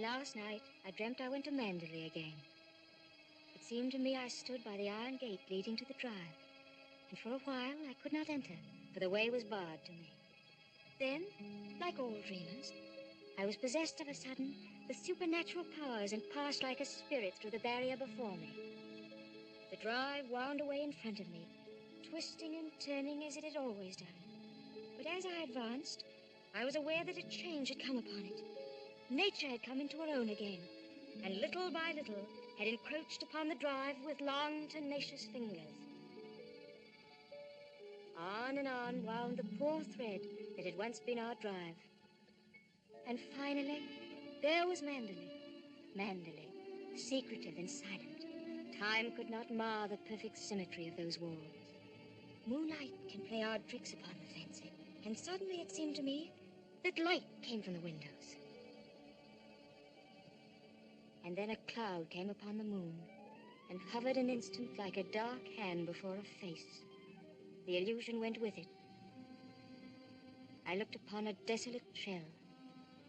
Last night, I dreamt I went to Manderley again. It seemed to me I stood by the iron gate leading to the drive, and for a while I could not enter, for the way was barred to me. Then, like all dreamers, I was possessed of a sudden with supernatural powers and passed like a spirit through the barrier before me. The drive wound away in front of me, twisting and turning as it had always done. But as I advanced, I was aware that a change had come upon it. Nature had come into her own again, and little by little had encroached upon the drive with long, tenacious fingers. On and on wound the poor thread that had once been our drive. And finally, there was Manderley. Manderley, secretive and silent. Time could not mar the perfect symmetry of those walls. Moonlight can play odd tricks upon the fancy, and suddenly it seemed to me that light came from the windows. And then a cloud came upon the moon and hovered an instant like a dark hand before a face. The illusion went with it. I looked upon a desolate shell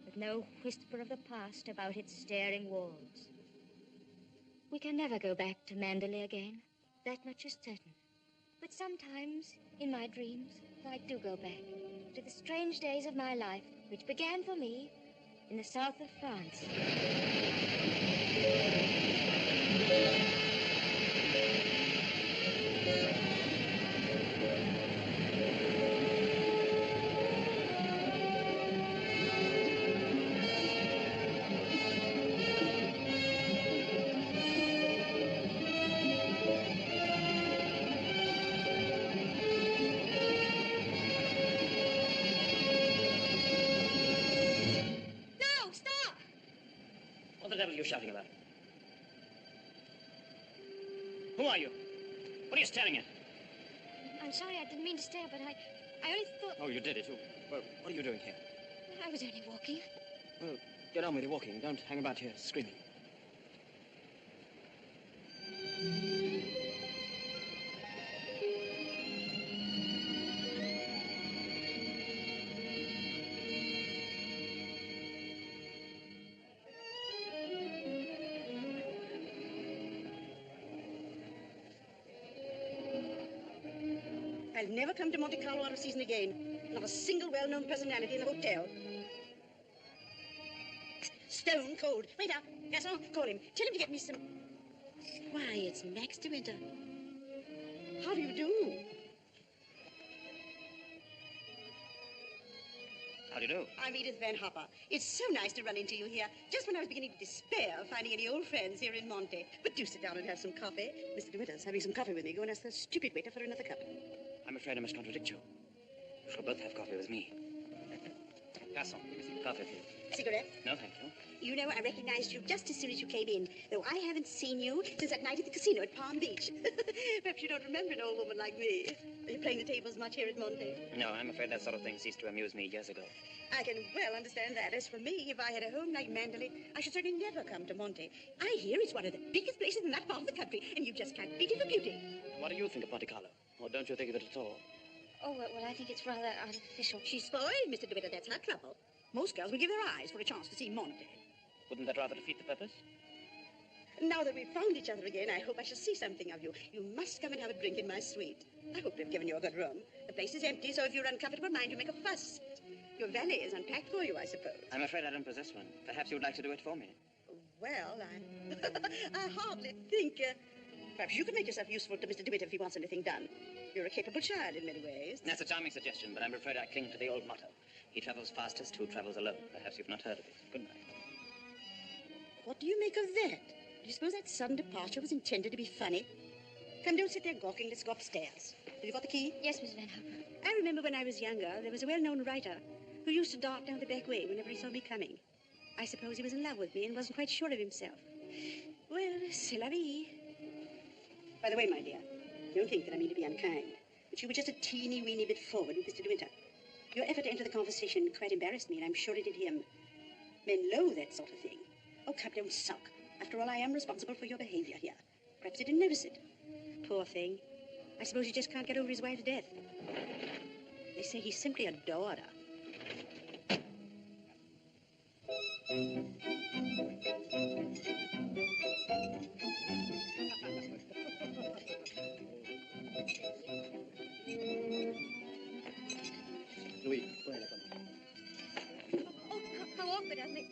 with no whisper of the past about its staring walls. We can never go back to Manderley again, that much is certain. But sometimes, in my dreams, I do go back to the strange days of my life, which began for me in the south of France. What the devil are you shouting about? Who are you? What are you staring at? I'm sorry, I didn't mean to stare, but I only thought... Oh, you did it. Well, what are you doing here? I was only walking. Well, get on with your walking. Don't hang about here screaming. I'll never come to Monte Carlo out of season again. Not a single well-known personality in the hotel. Stone cold. Waiter, garçon, call him. Tell him to get me some... Why, it's Max de Winter. How do you do? How do you do? I'm Edith Van Hopper. It's so nice to run into you here, just when I was beginning to despair of finding any old friends here in Monte. But do sit down and have some coffee. Mr. de Winter's having some coffee with me. Go and ask the stupid waiter for another cup. I'm afraid I must contradict you. You shall both have coffee with me. Garçon, coffee, please. Cigarette? No, thank you. You know, I recognized you just as soon as you came in, though I haven't seen you since that night at the casino at Palm Beach. Perhaps you don't remember an old woman like me. Are you playing the tables much here at Monte? No, I'm afraid that sort of thing ceased to amuse me years ago. I can well understand that. As for me, if I had a home like Manderley, I should certainly never come to Monte. I hear it's one of the biggest places in that part of the country, and you just can't beat it for beauty. What do you think of Monte Carlo? Or don't you think of it at all? Oh, well, I think it's rather artificial. She's spoiled, Mr. de Winter. That's her trouble. Most girls will give their eyes for a chance to see Monte. Wouldn't that rather defeat the purpose? Now that we've found each other again, I hope I shall see something of you. You must come and have a drink in my suite. I hope they've given you a good room. The place is empty, so if you're uncomfortable, mind you make a fuss. Your valet is unpacked for you, I suppose. I'm afraid I don't possess one. Perhaps you would like to do it for me. Well, I hardly think... perhaps you could make yourself useful to Mr. de Winter if he wants anything done. You're a capable child in many ways. That's a charming suggestion, but I'm afraid I cling to the old motto. He travels fastest who travels alone. Perhaps you've not heard of it. Good night. What do you make of that? Do you suppose that sudden departure was intended to be funny? Come, don't sit there gawking. Let's go upstairs. Have you got the key? Yes, Miss Van Hopper. I remember when I was younger, there was a well-known writer who used to dart down the back way whenever he saw me coming. I suppose he was in love with me and wasn't quite sure of himself. Well, c'est la vie. By the way, my dear, don't think that I mean to be unkind, but you were just a teeny-weeny bit forward with Mr. De Winter. Your effort to enter the conversation quite embarrassed me, and I'm sure it did him. Men loathe that sort of thing. Oh, come, don't sulk. After all, I am responsible for your behavior here. Perhaps he didn't notice it. Poor thing. I suppose he just can't get over his wife's death. They say he simply adored her. Louis, go ahead. Oh, how awkward of me.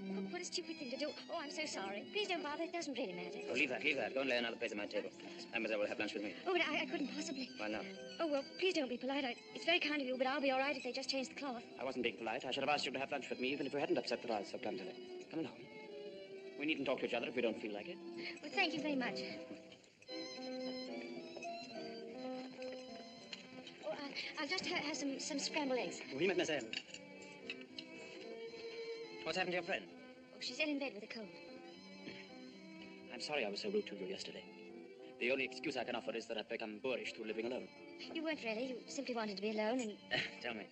Oh, what a stupid thing to do. Oh, I'm so sorry. Please don't bother. It doesn't really matter. Oh, leave that. Go and lay another place at my table. Mademoiselle will have lunch with me. Oh, but I couldn't possibly. Why not? Oh, well, please don't be polite. It's very kind of you, but I'll be all right if they just change the cloth. I wasn't being polite. I should have asked you to have lunch with me, even if we hadn't upset the rice so clumsily. Come along. We needn't talk to each other if we don't feel like it. Well, thank you very much. Oh, I'll just have some scrambled eggs. Oui, mademoiselle. What's happened to your friend? Oh, she's ill in bed with a cold. I'm sorry I was so rude to you yesterday. The only excuse I can offer is that I've become boorish through living alone. You weren't really. You simply wanted to be alone and... Tell me,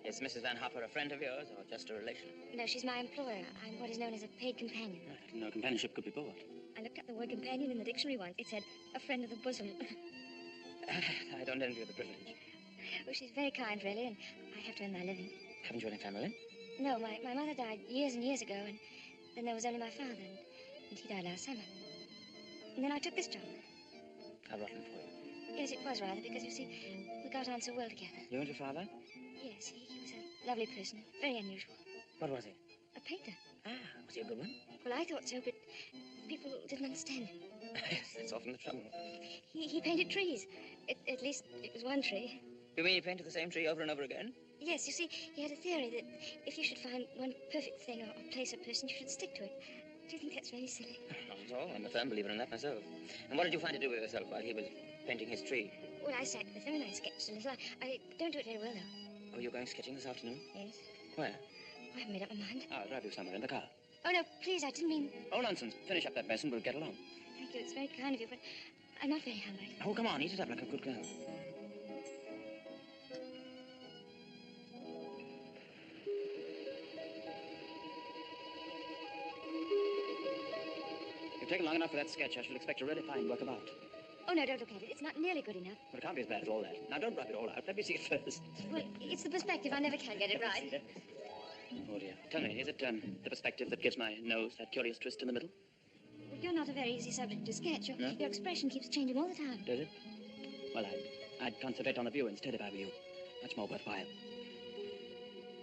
is Mrs. Van Hopper a friend of yours or just a relation? No, she's my employer. I'm what is known as a paid companion. I didn't know companionship could be bought. I looked up the word companion in the dictionary once. It said, a friend of the bosom. I don't envy you the privilege. Well, she's very kind, really, and I have to earn my living. Haven't you any family? No, my mother died years and years ago, and then there was only my father, and he died last summer. And then I took this job. How rotten for you. Yes, it was rather, because, you see, we got on so well together. You and your father? Yes, he was a lovely person, very unusual. What was he? A painter. Ah, was he a good one? Well, I thought so, but people didn't understand him. Yes, that's often the trouble. He painted trees. At least it was one tree. You mean he painted the same tree over and over again? Yes, you see, he had a theory that if you should find one perfect thing or place or person, you should stick to it. Do you think that's very silly? Not at all. I'm a firm believer in that myself. And what did you find to do with yourself while he was painting his tree? Well, I sat with him and I sketched a little. I don't do it very well, though. Oh, you're going sketching this afternoon? Yes. Where? Oh, I haven't made up my mind. I'll drive you somewhere in the car. Oh, no, please, I didn't mean... Oh, nonsense. Finish up that mess and we'll get along. Thank you, it's very kind of you, but I'm not very hungry. Oh, come on, eat it up like a good girl. You've taken long enough for that sketch. I shall expect a really fine work of art. Oh, no, don't look at it. It's not nearly good enough. Well, it can't be as bad as all that. Now, don't rub it all out. Let me see it first. Well, it's the perspective. I never can get it right. Oh, dear. Tell me, is it the perspective that gives my nose that curious twist in the middle? Well, you're not a very easy subject to sketch. No? Your expression keeps changing all the time. Does it? Well, I'd concentrate on the view instead if I were you. Much more worthwhile.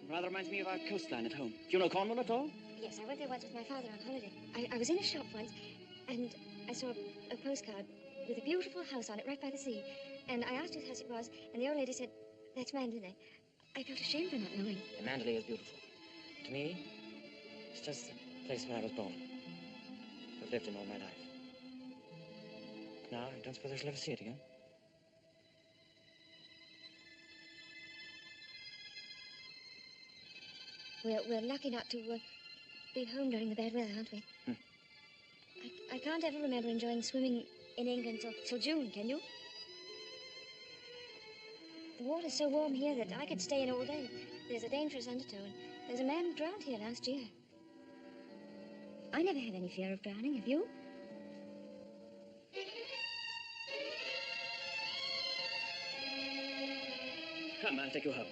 Rather reminds me of our coastline at home. Do you know Cornwall at all? Yes, I went there once with my father on holiday. I was in a shop once, and I saw a postcard with a beautiful house on it right by the sea. And I asked whose house it was, and the old lady said, that's Mandalay. I felt ashamed for not knowing. And Mandalay is beautiful. To me, it's just the place where I was born. I've lived in all my life. Now, I don't suppose I shall ever see it again. We're lucky not to be home during the bad weather, aren't we? I can't ever remember enjoying swimming in England till June, can you? The water's so warm here that I could stay in all day. There's a dangerous undertow, and there's a man who drowned here last year. I never had any fear of drowning, have you? Come, I'll take you home.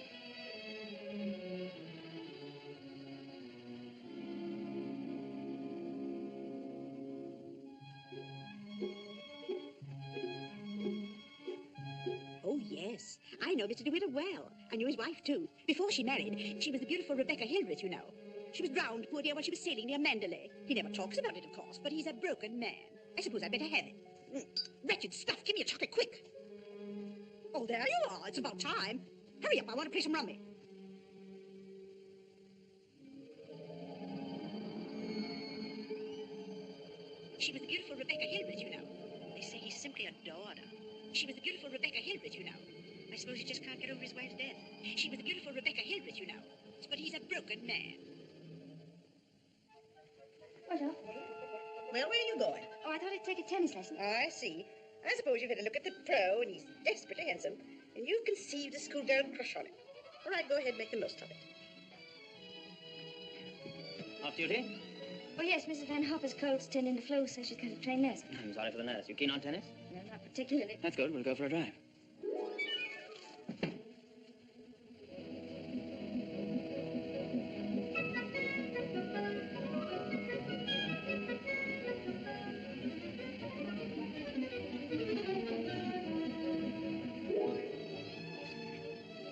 Oh, yes. I know Mr. DeWitt well. I knew his wife, too. Before she married, she was the beautiful Rebecca Hildreth, you know. She was drowned, poor dear, while she was sailing near Mandalay. He never talks about it, of course, but he's a broken man. I suppose I'd better have it. Wretched stuff. Give me a chocolate, quick. Oh, there you are. It's about time. Hurry up. I want to play some rummy. She was the beautiful Rebecca Hildreth, you know. They say he simply adored her. She was the beautiful Rebecca Hillbridge, you know. I suppose he just can't get over his wife's death. She was the beautiful Rebecca Hillbridge, you know. But he's a broken man. What up? Well, where are you going? Oh, I thought I'd take a tennis lesson. Oh, I see. I suppose you've had a look at the pro, and he's desperately handsome, and you've conceived a schoolgirl crush on him. All right, go ahead, make the most of it. Off duty? Oh, yes, Mrs. Van Hopper's cold's turned into flu, so she's got to train nurse. I'm sorry for the nurse. You keen on tennis? No, not particularly. That's good. We'll go for a drive.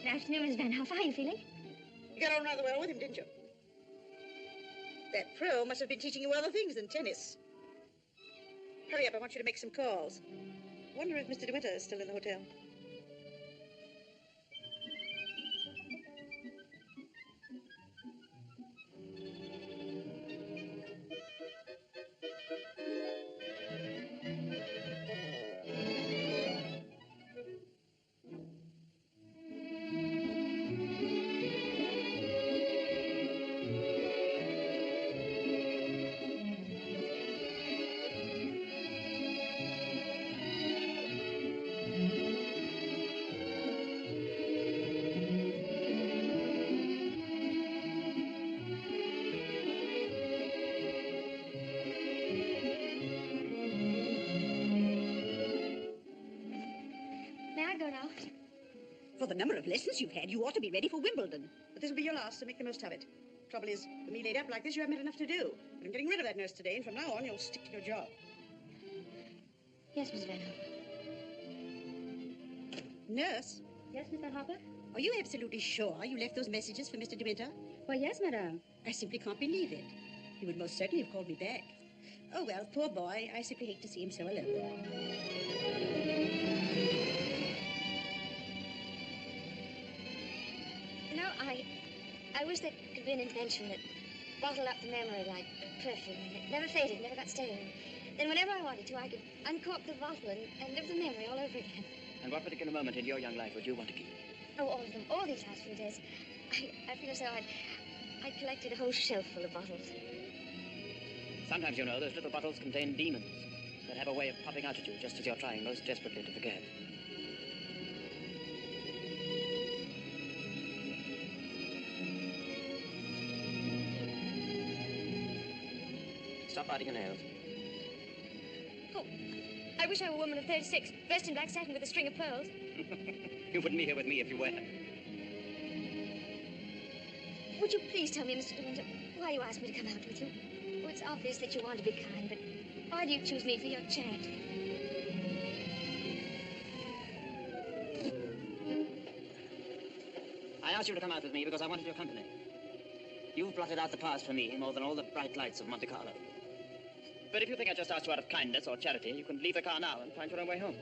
Good afternoon, Miss Van Hopper. How are you feeling? You got on rather well with him, didn't you? That pro must have been teaching you other things than tennis. Hurry up, I want you to make some calls. Wonder if Mr. De Winter is still in the hotel. May I go now? For the number of lessons you've had, you ought to be ready for Wimbledon. But this will be your last, so make the most of it. Trouble is, with me laid up like this, you haven't had enough to do. I'm getting rid of that nurse today, and from now on, you'll stick to your job. Yes, Miss Van Hopper. Nurse, Yes, Miss Van Hopper? are you absolutely sure you left those messages for Mr. De Winter? Why, yes, madame. I simply can't believe it. He would most certainly have called me back. Oh, well, poor boy. I simply hate to see him so alone. No, I wish there could be an invention that bottled up the memory like perfume. It never faded, never got stale. Then whenever I wanted to, I could uncork the bottle and live the memory all over again. And what particular moment in your young life would you want to keep? Oh, all of them. All these last few days. I feel as though I'd collected a whole shelf full of bottles. Sometimes, you know, those little bottles contain demons that have a way of popping out at you just as you're trying most desperately to forget. Stop biting your nails. Oh, I wish I were a woman of 36, dressed in black satin with a string of pearls. You wouldn't be here with me if you were. Would you please tell me, Mr. De Winter, why you asked me to come out with you? Oh, it's obvious that you want to be kind, but why do you choose me for your chat? I asked you to come out with me because I wanted your company. You've blotted out the past for me more than all the bright lights of Monte Carlo. But if you think I just asked you out of kindness or charity, you can leave the car now and find your own way home.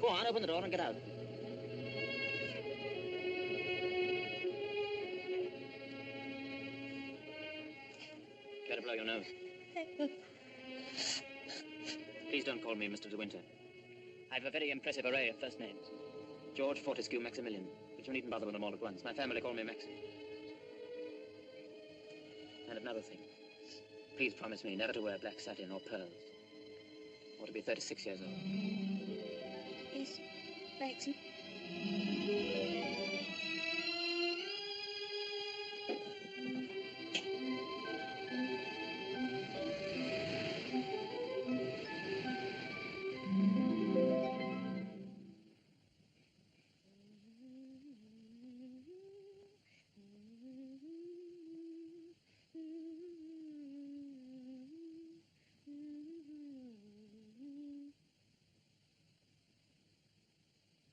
Go on, open the door and get out. Better blow your nose. Please don't call me Mr. De Winter. I've a very impressive array of first names. George, Fortescue, Maximilian. But you needn't bother with them all at once. My family call me Max. And another thing. Please promise me never to wear black satin or pearls. Or to be 36 years old. Yes, Maxim.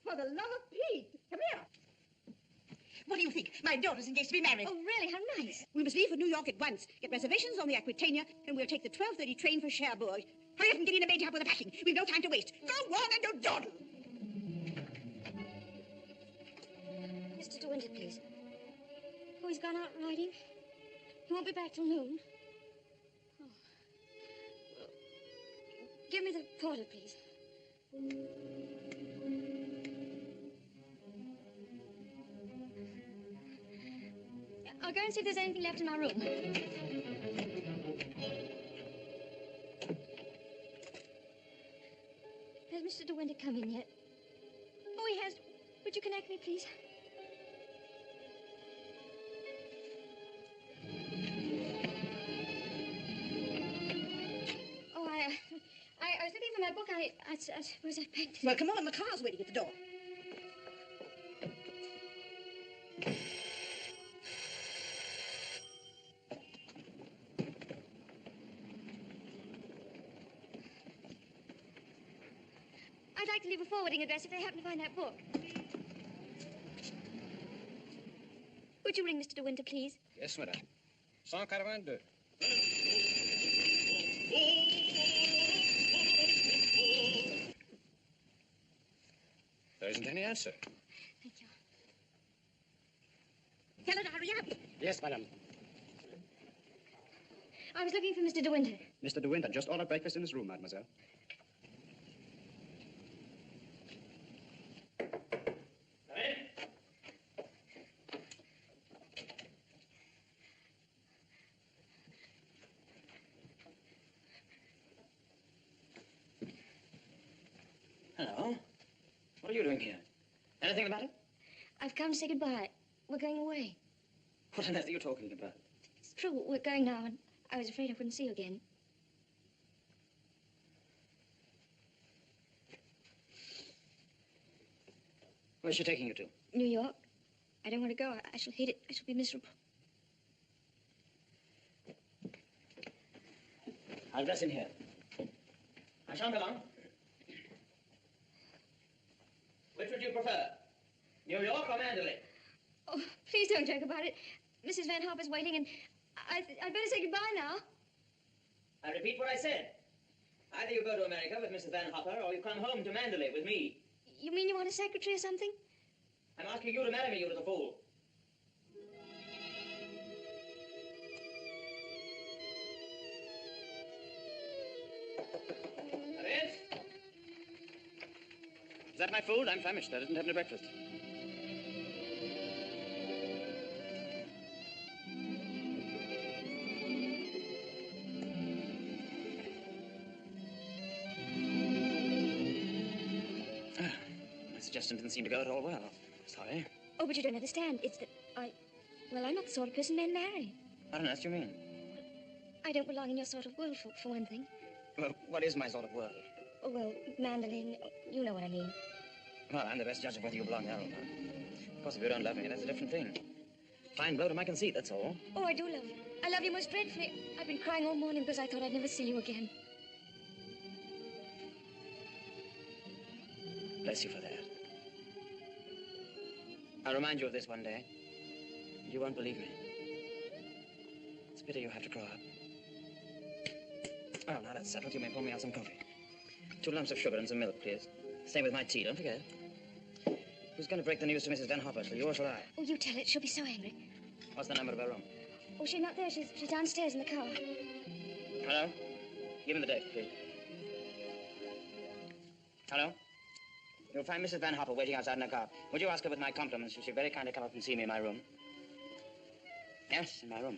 For the love of Pete, come here. What do you think? My daughter's engaged to be married. Oh, really? How nice. We must leave for New York at once. Get reservations on the Aquitania, and we'll take the 12:30 train for Cherbourg. Hurry up and get in a maid to help with the packing. We've no time to waste. Go on and don't dawdle. Mr. De Winter, please. Oh, he's gone out riding. He won't be back till noon. Oh. Well, give me the porter, please. I'll go and see if there's anything left in my room. Has Mr. De Winter come in yet? Oh, he has. Would you connect me, please? Oh, I was looking for my book. I suppose I packed it. Well, come on, the car's waiting at the door. I'd like to leave a forwarding address if they happen to find that book. Would you ring Mr. De Winter, please? Yes, madame. 182. There isn't any answer. Thank you. Tell her to hurry up. Yes, madame. I was looking for Mr. De Winter. Mr. De Winter just ordered breakfast in his room, mademoiselle. Hello. What are you doing here? Anything the matter? I've come to say goodbye. We're going away. What on earth are you talking about? It's true, we're going now, and I was afraid I wouldn't see you again. Where's she taking you to? New York. I don't want to go. I shall hate it. I shall be miserable. I'll dress in here. I shan't be long. Which would you prefer? New York or Mandalay? Oh, please don't joke about it. Mrs. Van Harper's waiting, and I'd better say goodbye now. I repeat what I said. Either you go to America with Mrs. Van Harper, or you come home to Mandalay with me. You mean you want a secretary or something? I'm asking you to marry me, you little fool. Is that my food? I'm famished. I didn't have any breakfast. My suggestion didn't seem to go at all well. Sorry. Oh, but you don't understand. It's that well, I'm not the sort of person men marry. What on earth do you mean? I don't belong in your sort of world, for one thing. Well, what is my sort of world? Oh, well, Mandolin, you know what I mean. Well, I'm the best judge of whether you belong there or not. Of course, if you don't love me, that's a different thing. Fine blow to my conceit, that's all. Oh, I do love you. I love you most dreadfully. I've been crying all morning because I thought I'd never see you again. Bless you for that. I'll remind you of this one day. You won't believe me. It's a pity you have to grow up. Oh, now that's settled. You may pour me out some coffee. 2 lumps of sugar and some milk, please. Same with my tea, don't forget. Who's going to break the news to Mrs. Van Harper? Shall you or shall I? Oh, you tell it. She'll be so angry. What's the number of her room? Oh, she's not there. She's downstairs in the car. Hello? Give me the date, please. Hello? You'll find Mrs. Van Harper waiting outside in her car. Would you ask her with my compliments? She'll very kindly come up and see me in my room. Yes, in my room.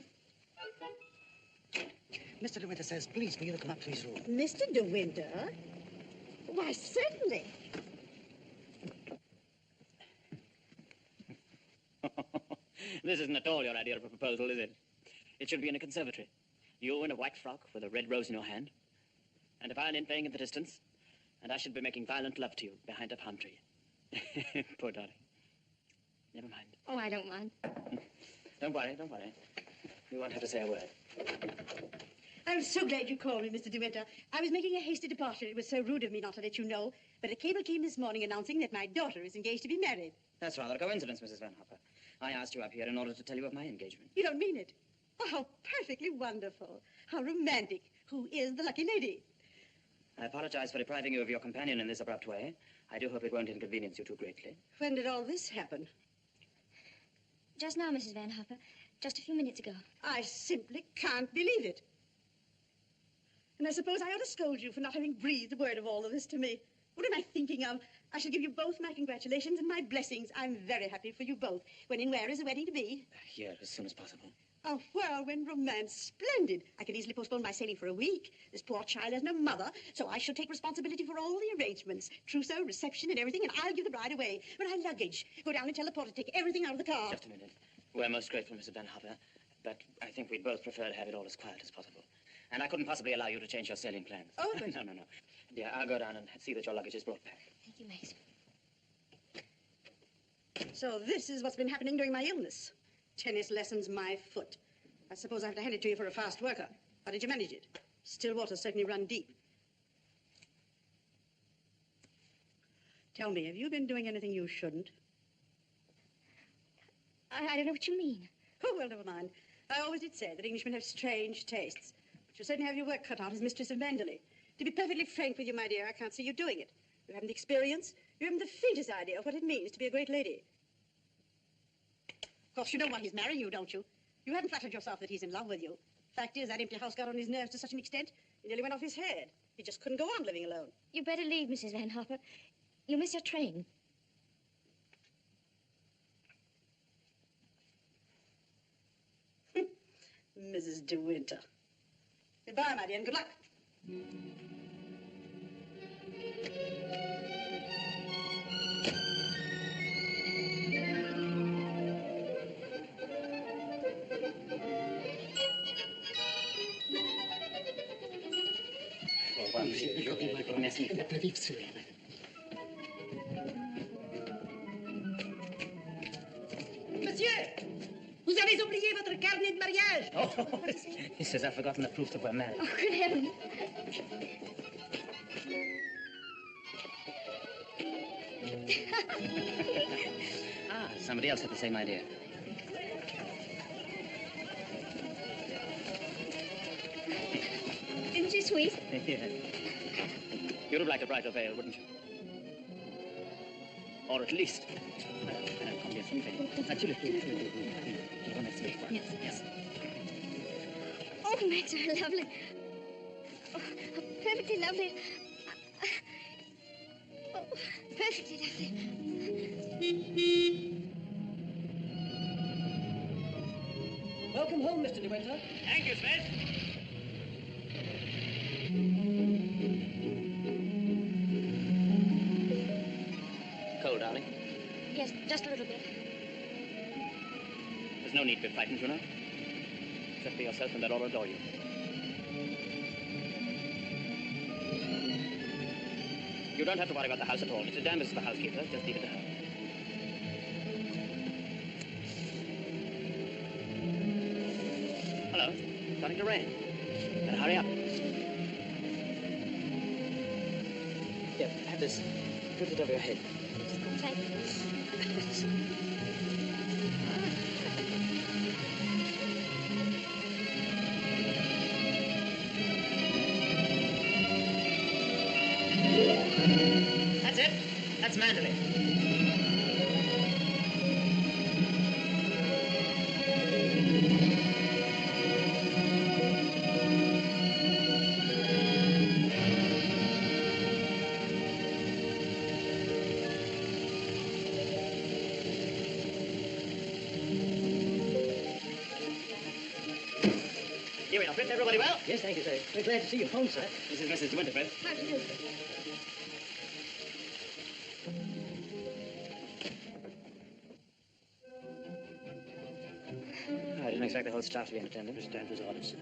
Mr. De Winter says, please, for you to come up to his room. Mr. De Winter? Why, certainly. This isn't at all your idea of a proposal, is it? It should be in a conservatory. You in a white frock with a red rose in your hand, and a violin playing in the distance, and I should be making violent love to you behind a palm tree. Poor darling. Never mind. Oh, I don't mind. Don't worry, don't worry. You won't have to say a word. I'm so glad you called me, Mr. De Winter. I was making a hasty departure. It was so rude of me not to let you know. But a cable came this morning announcing that my daughter is engaged to be married. That's rather a coincidence, Mrs. Van Harper. I asked you up here in order to tell you of my engagement. You don't mean it? Oh, how perfectly wonderful. How romantic. Who is the lucky lady? I apologize for depriving you of your companion in this abrupt way. I do hope it won't inconvenience you too greatly. When did all this happen? Just now, Mrs. Van Harper. Just a few minutes ago. I simply can't believe it. And I suppose I ought to scold you for not having breathed a word of all of this to me. What am I thinking of? I shall give you both my congratulations and my blessings. I'm very happy for you both. When and where is the wedding to be? Here, as soon as possible. A whirlwind romance. Splendid. I can easily postpone my sailing for a week. This poor child has no mother, so I shall take responsibility for all the arrangements. Trousseau, reception, and everything, and I'll give the bride away. But our luggage. Go down and tell the porter to take everything out of the car. Just a minute. We're most grateful, Mrs. Van Hopper, but I think we'd both prefer to have it all as quiet as possible. And I couldn't possibly allow you to change your sailing plans. Oh, but... No. Dear, I'll go down and see that your luggage is brought back. Thank you, Max. So this is what's been happening during my illness. Tennis lessons, my foot. I suppose I have to hand it to you for a fast worker. How did you manage it? Still waters certainly run deep. Tell me, have you been doing anything you shouldn't? I don't know what you mean. Oh, well, never mind. I always did say that Englishmen have strange tastes. But you certainly have your work cut out as mistress of Manderley. To be perfectly frank with you, my dear, I can't see you doing it. You haven't the experience. You haven't the faintest idea of what it means to be a great lady. Of course, you know why he's marrying you, don't you? You haven't flattered yourself that he's in love with you. Fact is, that empty house got on his nerves to such an extent, he nearly went off his head. He just couldn't go on living alone. You better leave, Mrs. Van Hopper. You'll miss your train. Mrs. De Winter. Goodbye, my dear, and good luck. Merci. Monsieur, vous avez oublié votre carnet de mariage. Oh, he says I've forgotten the proof that we're married. Oh, good heavens. Somebody else had the same idea. Isn't she sweet? Yeah. You'd have liked a brighter veil, wouldn't you? Or at least... Yes. Oh, Max, how lovely. Oh, perfectly lovely. Oh, perfectly lovely. Welcome home, Mr. De Winter. Thank you, Smith. Cold, darling. Yes, just a little bit. There's no need to be frightened, you know. Just be yourself and they'll all adore you. You don't have to worry about the house at all. Mrs. Danvers is the housekeeper. Just leave it to her. Hello. It's starting to rain. Better hurry up. Here, have this. Put it over your head. Thank you. That's it. That's Manderley. Here we are, Fritz. Everybody well? Yes, thank you, sir. We're glad to see you home, sir. This is Mrs. De Winter, Fritz. How do you do? I didn't expect the whole staff to be in attendance. Mr. Danvers ordered, sir.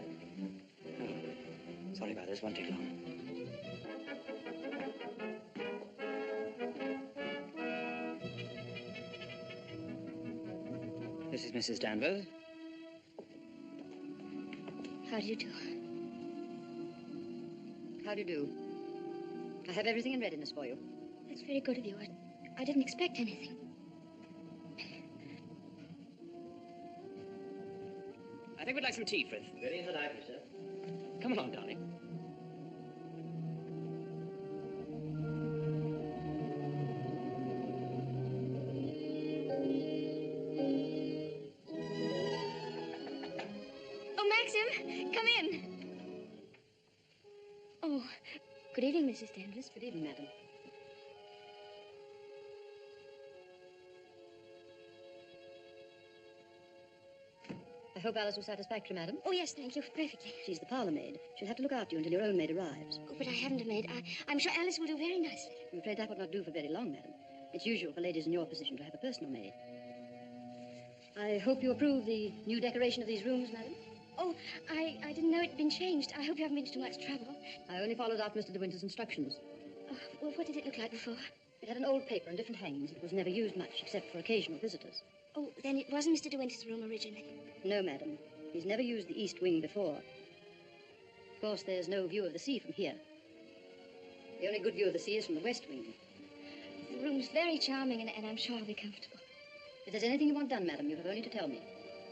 Oh, sorry about this. Won't take long. This is Mrs. Danvers. How do you do? How do you do? I have everything in readiness for you. That's very good of you. I didn't expect anything. I think we'd like some tea, Fritz. Very hot item, sir. Come along, darling. Oh, Maxim, come in. Oh, good evening, Mrs. Danvers. Good evening, madam. hope Alice was satisfactory, madam. Oh, yes, thank you. Perfectly. She's the parlour maid. She'll have to look after you until your own maid arrives. Oh, but I haven't a maid. I'm sure Alice will do very nicely. I'm afraid that would not do for very long, madam. It's usual for ladies in your position to have a personal maid. I hope you approve the new decoration of these rooms, madam. Oh, I didn't know it'd been changed. I hope you haven't been to too much trouble. I only followed out Mr. De Winter's instructions. Oh, well, what did it look like before? It had an old paper and different hangings. It was never used much, except for occasional visitors. Oh, then it wasn't Mr. De Winter's room originally. No, madam. He's never used the east wing before. Of course, there's no view of the sea from here. The only good view of the sea is from the west wing. The room's very charming, and I'm sure I'll be comfortable. If there's anything you want done, madam, you have only to tell me.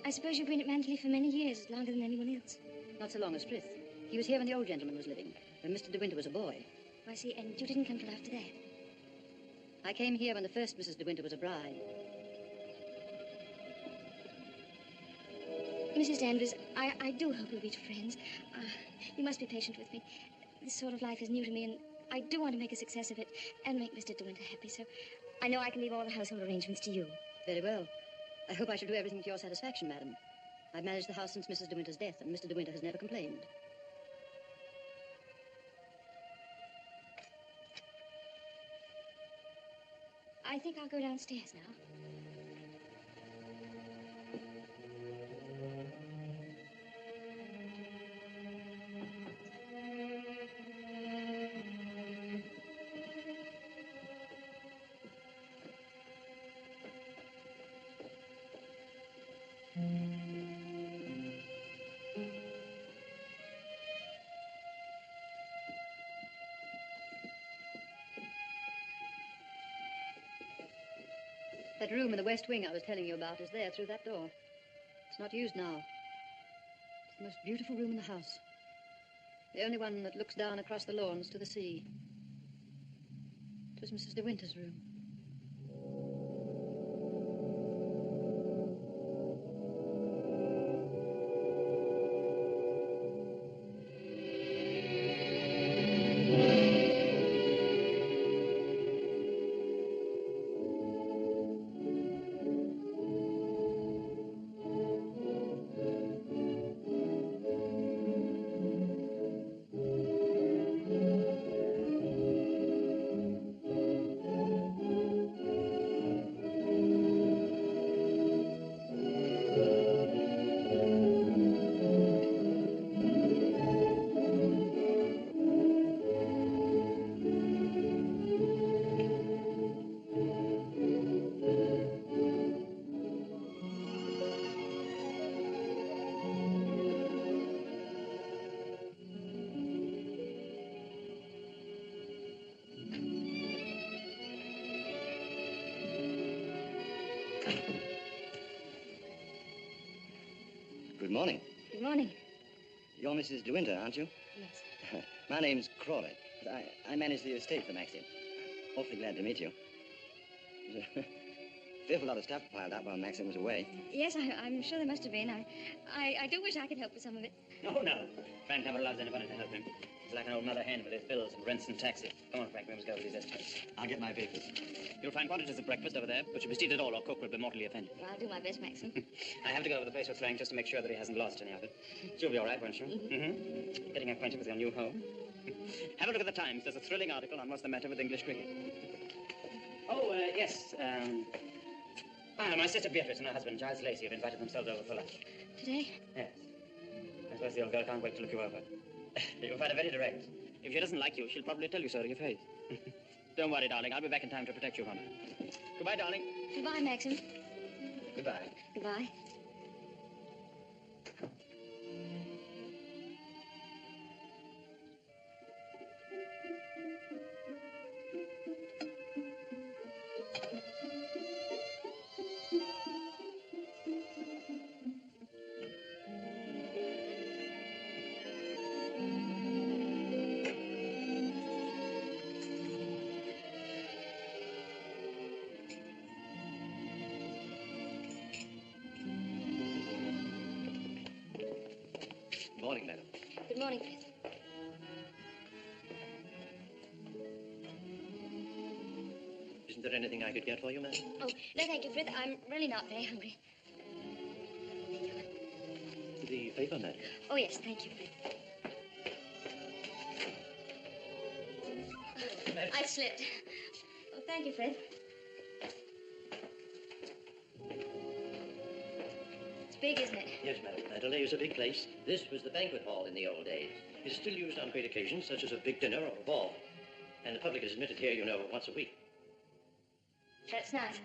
I suppose you've been at Manderley for many years, longer than anyone else. Not so long as Frith. He was here when the old gentleman was living, when Mr. De Winter was a boy. Oh, I see, and you didn't come till after that. I came here when the first Mrs. De Winter was a bride. Mrs. Danvers, I do hope we'll be friends. You must be patient with me. This sort of life is new to me, and I do want to make a success of it and make Mr. De Winter happy, so I know I can leave all the household arrangements to you. Very well. I hope I shall do everything to your satisfaction, madam. I've managed the house since Mrs. De Winter's death, and Mr. De Winter has never complained. I think I'll go downstairs now. That room in the west wing I was telling you about is there through that door. It's not used now. It's the most beautiful room in the house. The only one that looks down across the lawns to the sea. It was Mrs. De Winter's room. Good morning. Good morning. You're Mrs. De Winter, aren't you? Yes. My name's Crawley. I manage the estate for Maxim. Awfully glad to meet you. There's a fearful lot of stuff piled up while Maxim was away. Yes, I'm sure there must have been. I do wish I could help with some of it. Oh, no. Frank never loves anybody to help him. He's like an old mother hen with his bills and rents and taxes. Come on, Frank, we must go with these estimates. I'll get my papers. You'll find quantities of breakfast over there, but you must eat it all or cook will be mortally offended. Well, I'll do my best, Maxim. I have to go over the place with Frank just to make sure that he hasn't lost any of it. She'll be all right, won't she? Mm-hmm. Getting acquainted with your new home. Have a look at the Times. There's a thrilling article on what's the matter with English cricket. Oh, yes. My sister Beatrice and her husband, Giles Lacey, have invited themselves over for lunch. Today? Yes. I suppose the old girl can't wait to look you over. You'll find her very direct. If she doesn't like you, she'll probably tell you so to your face. Don't worry, darling. I'll be back in time to protect you from her. Goodbye, darling. Goodbye, Maxim. Goodbye. Goodbye. Morning, madam. Good morning, Frith. Isn't there anything I could get for you, madam? Oh, no, thank you, Frith. I'm really not very hungry. The paper, madam. Oh, yes, thank you, Fred. I slipped. Oh, thank you, Fred. It's big, isn't it? Yes, madam. Adelaide is a big place. This was the banquet hall in the old days. It is still used on great occasions, such as a big dinner or a ball. And the public is admitted here, you know, once a week. That's nice.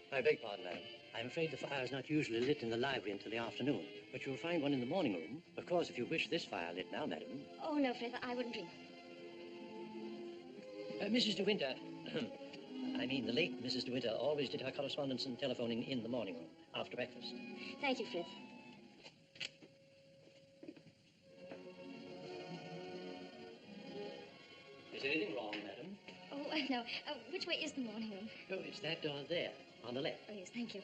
I beg pardon, madam. I'm afraid the fire is not usually lit in the library until the afternoon, but you'll find one in the morning room. Of course, if you wish this fire lit now, madam. Oh, no, Fred, I wouldn't dream. Mrs. De Winter, I mean the late Mrs. De Winter, always did her correspondence and telephoning in the morning room, after breakfast. Thank you, Fred. Is anything wrong, madam? Oh, no. Which way is the morning room? Oh, it's that door there, on the left. Oh, yes, thank you.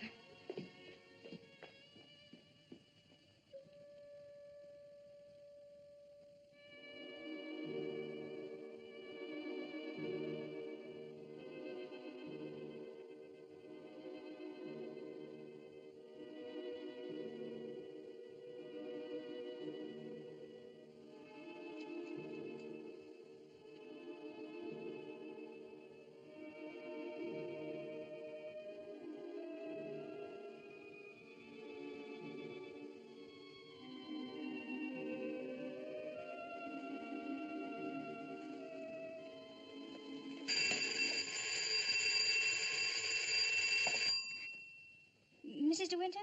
Mrs. De Winter?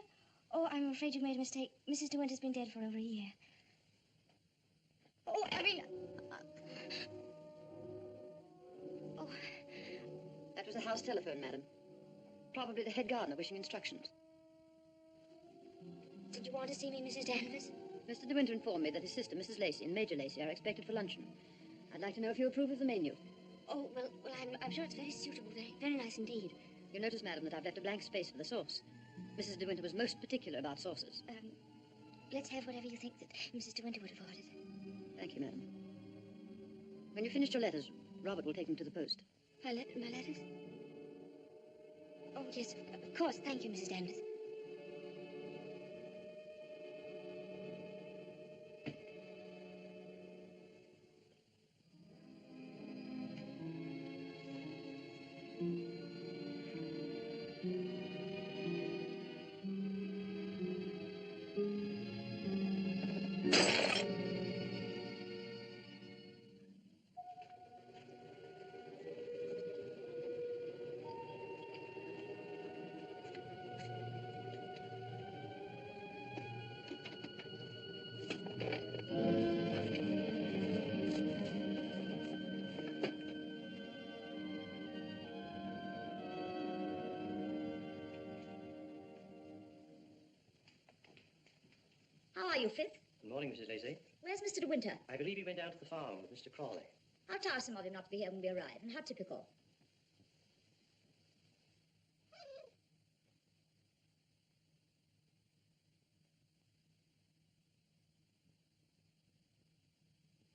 Oh, I'm afraid you made a mistake. Mrs. De Winter's been dead for over a year. Oh, I mean... Oh, that was the house telephone, madam. Probably the head gardener wishing instructions. Did you want to see me, Mrs. Danvers? Mr. De Winter informed me that his sister, Mrs. Lacey, and Major Lacey are expected for luncheon. I'd like to know if you approve of the menu. Oh, well, I'm sure it's very suitable. Very nice indeed. You'll notice, madam, that I've left a blank space for the sauce. Mrs. De Winter was most particular about sauces. Let's have whatever you think that Mrs. De Winter would have ordered. Thank you, madam. When you've finished your letters, Robert will take them to the post. My letters? Oh, yes, of course. Thank you, Mrs. Danvers. How are you, Fifth? Good morning, Mrs. Lacey. Where's Mr. De Winter? I believe he went down to the farm with Mr. Crawley. How tiresome of him not to be here when we arrive, and how typical.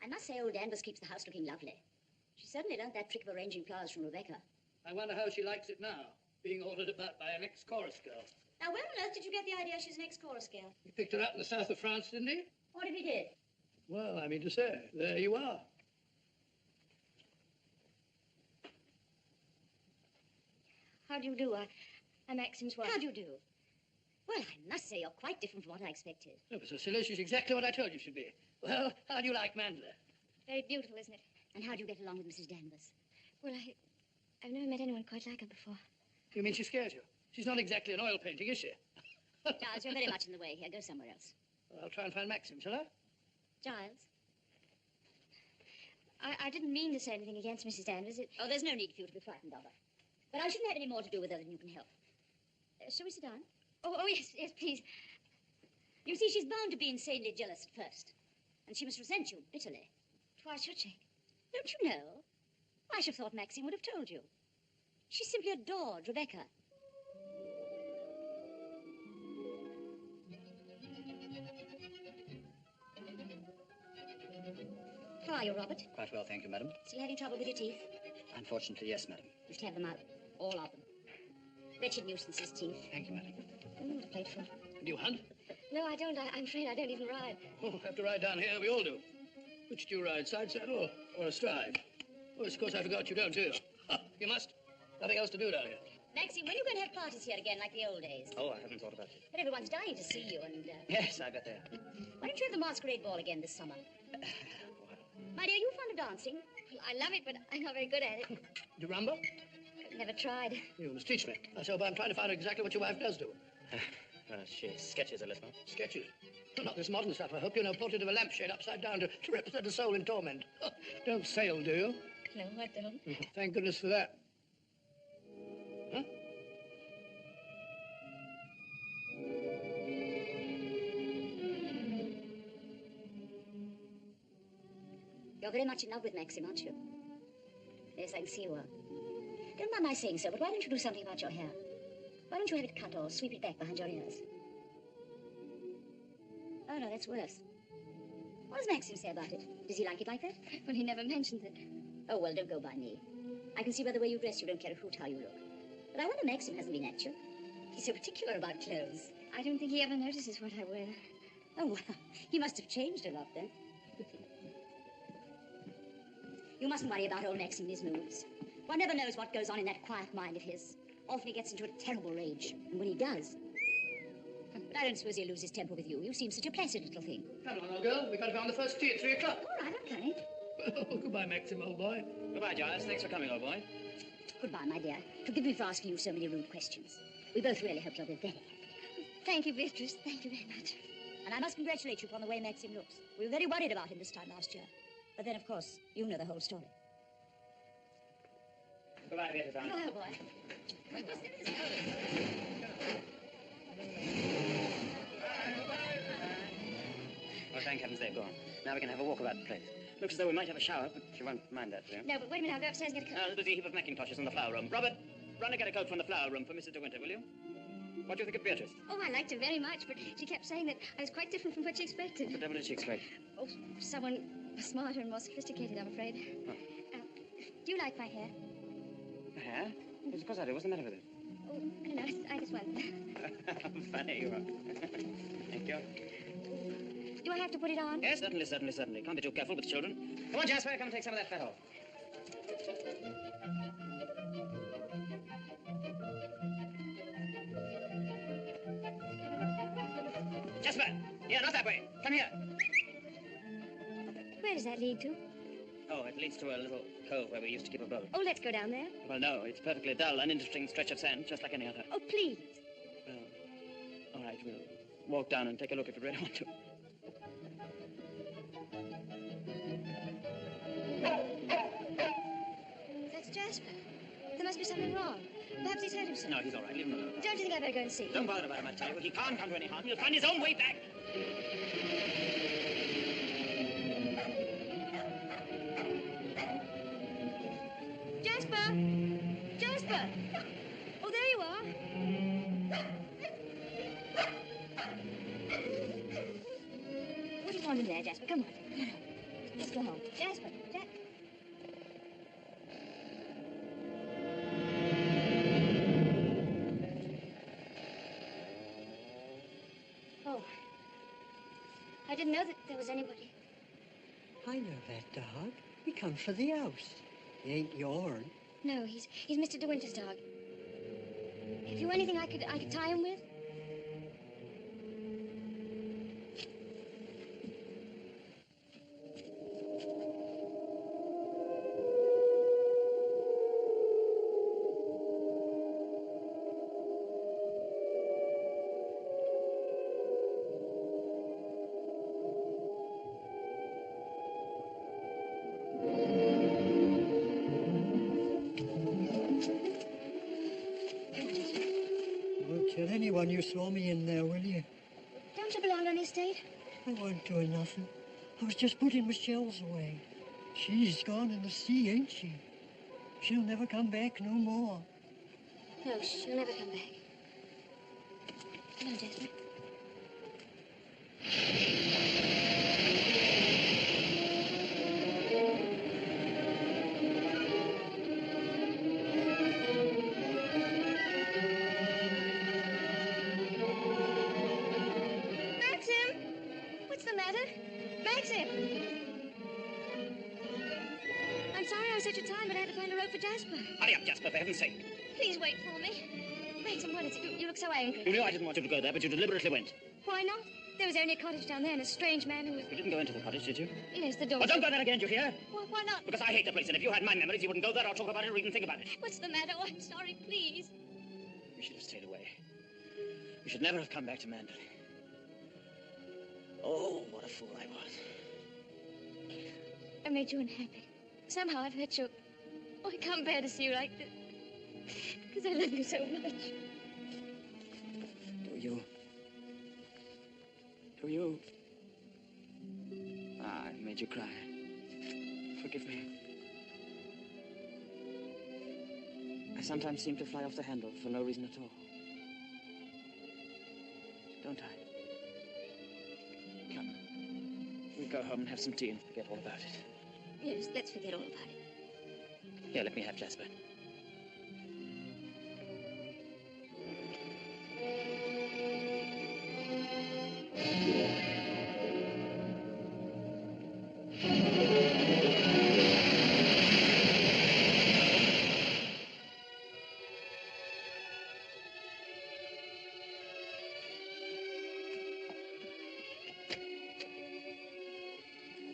I must say old Danvers keeps the house looking lovely. She certainly learned that trick of arranging flowers from Rebecca. I wonder how she likes it now, being ordered about by an ex-chorus girl. Now, where on earth did you get the idea she's an ex-chorus girl? He picked her up in the south of France, didn't he? What if he did? Well, I mean to say, there you are. How do you do? I'm Maxim's wife. How do you do? Well, I must say you're quite different from what I expected. Oh, but Cecilia, she's exactly what I told you she'd be. Well, how do you like Mandler? Very beautiful, isn't it? And how do you get along with Mrs. Danvers? Well, I've never met anyone quite like her before. You mean she scares you? She's not exactly an oil painting, is she? Giles, you're very much in the way here. Go somewhere else. Well, I'll try and find Maxim, shall I? Giles? I didn't mean to say anything against Mrs. Danvers. Oh, there's no need for you to be frightened of her. But I shouldn't have any more to do with her than you can help. Shall we sit down? Oh, yes, please. You see, she's bound to be insanely jealous at first. And she must resent you bitterly. Why should she? Don't you know? I should have thought Maxine would have told you. She simply adored Rebecca. are you, Robert? Quite well, thank you, madam. Still having trouble with your teeth? Unfortunately, yes, madam. You should have them out. All of them. Wretched nuisances, teeth. Thank you, madam. Oh, a plateful. Do you hunt? No, I don't. I'm afraid I don't even ride. Oh, have to ride down here. We all do. Which do you ride, side saddle or astride? Oh, of course, I forgot you don't, do you? You must. Nothing else to do down here. Maxine, when are you going to have parties here again like the old days? Oh, I haven't thought about it. But everyone's dying to see you, and... Yes, I bet they are. Why don't you have the masquerade ball again this summer? My dear, you fond of dancing? Well, I love it, but I'm not very good at it. Do you rumba? I've never tried. You must teach me. Myself, I'm trying to find out exactly what your wife does do. She sketches a little. Sketches. Not this modern stuff, I hope. You know, portrait of a lampshade upside down to represent a soul in torment. Don't sail, do you? No, I don't. Thank goodness for that. Huh? You're very much in love with Maxim, aren't you? Yes, I can see you are. Don't mind my saying so, but why don't you do something about your hair? Why don't you have it cut or sweep it back behind your ears? Oh, no, that's worse. What does Maxim say about it? Does he like it like that? Well, he never mentions it. Oh, well, don't go by me. I can see by the way you dress you don't care a hoot how you look. But I wonder Maxim hasn't been at you. He's so particular about clothes. I don't think he ever notices what I wear. Oh, well, he must have changed a lot then. You mustn't worry about old Maxim and his moods. One never knows what goes on in that quiet mind of his. Often he gets into a terrible rage. And when he does... But I don't suppose he'll lose his temper with you. You seem such a placid little thing. Come on, old girl. We've got to be on the first tee at 3 o'clock. All right, I'm coming. Oh, goodbye, Maxim, old boy. Goodbye, Giles. Thanks for coming, old boy. Goodbye, my dear. Forgive me for asking you so many rude questions. We both really hope you'll be very happy. Thank you, Beatrice. Thank you very much. And I must congratulate you upon the way Maxim looks. We were very worried about him this time last year. But then, of course, you know the whole story. Goodbye, Beatrice. Oh, boy. Well, thank heavens they've gone. Now we can have a walk about the place. Looks as though we might have a shower, but you won't mind that, do you? No, but wait a minute. I'll go upstairs and get a coat. There's a heap of mackintoshes in the flower room. Robert, run and get a coat from the flower room for Mrs. De Winter, will you? What do you think of Beatrice? Oh, I liked her very much, but she kept saying that I was quite different from what she expected. What the devil did she expect? Oh, someone smarter and more sophisticated, I'm afraid. Oh. Do you like my hair? Hair? Yes, of course I do. What's the matter with it? Oh, no, I just wondered. Funny you are. Thank you. Do I have to put it on? Yes, certainly, certainly, certainly. Can't be too careful with children. Come on, Jasper, come and take some of that fat off. Jasper! Here, not that way. Come here. Where does that lead to? Oh, it leads to a little cove where we used to keep a boat. Oh, let's go down there. Well, no, it's perfectly dull, uninteresting stretch of sand, just like any other. Oh, please. Well, all right, we'll walk down and take a look if you really want to. That's Jasper. There must be something wrong. Perhaps he's hurt himself. No, he's all right. Leave him alone. Don't you think I better go and see? Don't bother about him, I tell you. He can't come to any harm. He'll find his own way back. Jasper! Jasper! Oh, there you are. What do you want in there, Jasper? Come on. Let's go home. Jasper! Oh. I didn't know that there was anybody. I know that dog. He comes for the house. He ain't yourn. No, he's Mr. De Winter's dog. Have you anything I could tie him with? Tell anyone you saw me in there, will you? Don't you belong on the estate? I wasn't doing nothing. I was just putting my shells away. She's gone in the sea, ain't she? She'll never come back no more. No, she'll never come back. Come on, Jasper. such a time, but I had to find a rope for Jasper. Hurry up, Jasper, for heaven's sake. Please wait for me. Maxim, what is it? You look so angry. You knew I didn't want you to go there, but you deliberately went. Why not? There was only a cottage down there and a strange man who was... You didn't go into the cottage, did you? Yes, the door... Oh, don't go there again, do you hear? Why not? Because I hate the place, and if you had my memories, you wouldn't go there or talk about it or even think about it. What's the matter? Oh, I'm sorry, please. You should have stayed away. You should never have come back to Manderley. Oh, what a fool I was. I made you unhappy. Somehow I've hurt you. Oh, I can't bear to see you like this. Because I love you so much. Do you? Do you? Ah, I made you cry. Forgive me. I sometimes seem to fly off the handle for no reason at all. Don't I? Come. We'll go home and have some tea and forget all about it. Yes, let's forget all about it. Here, let me have Jasper.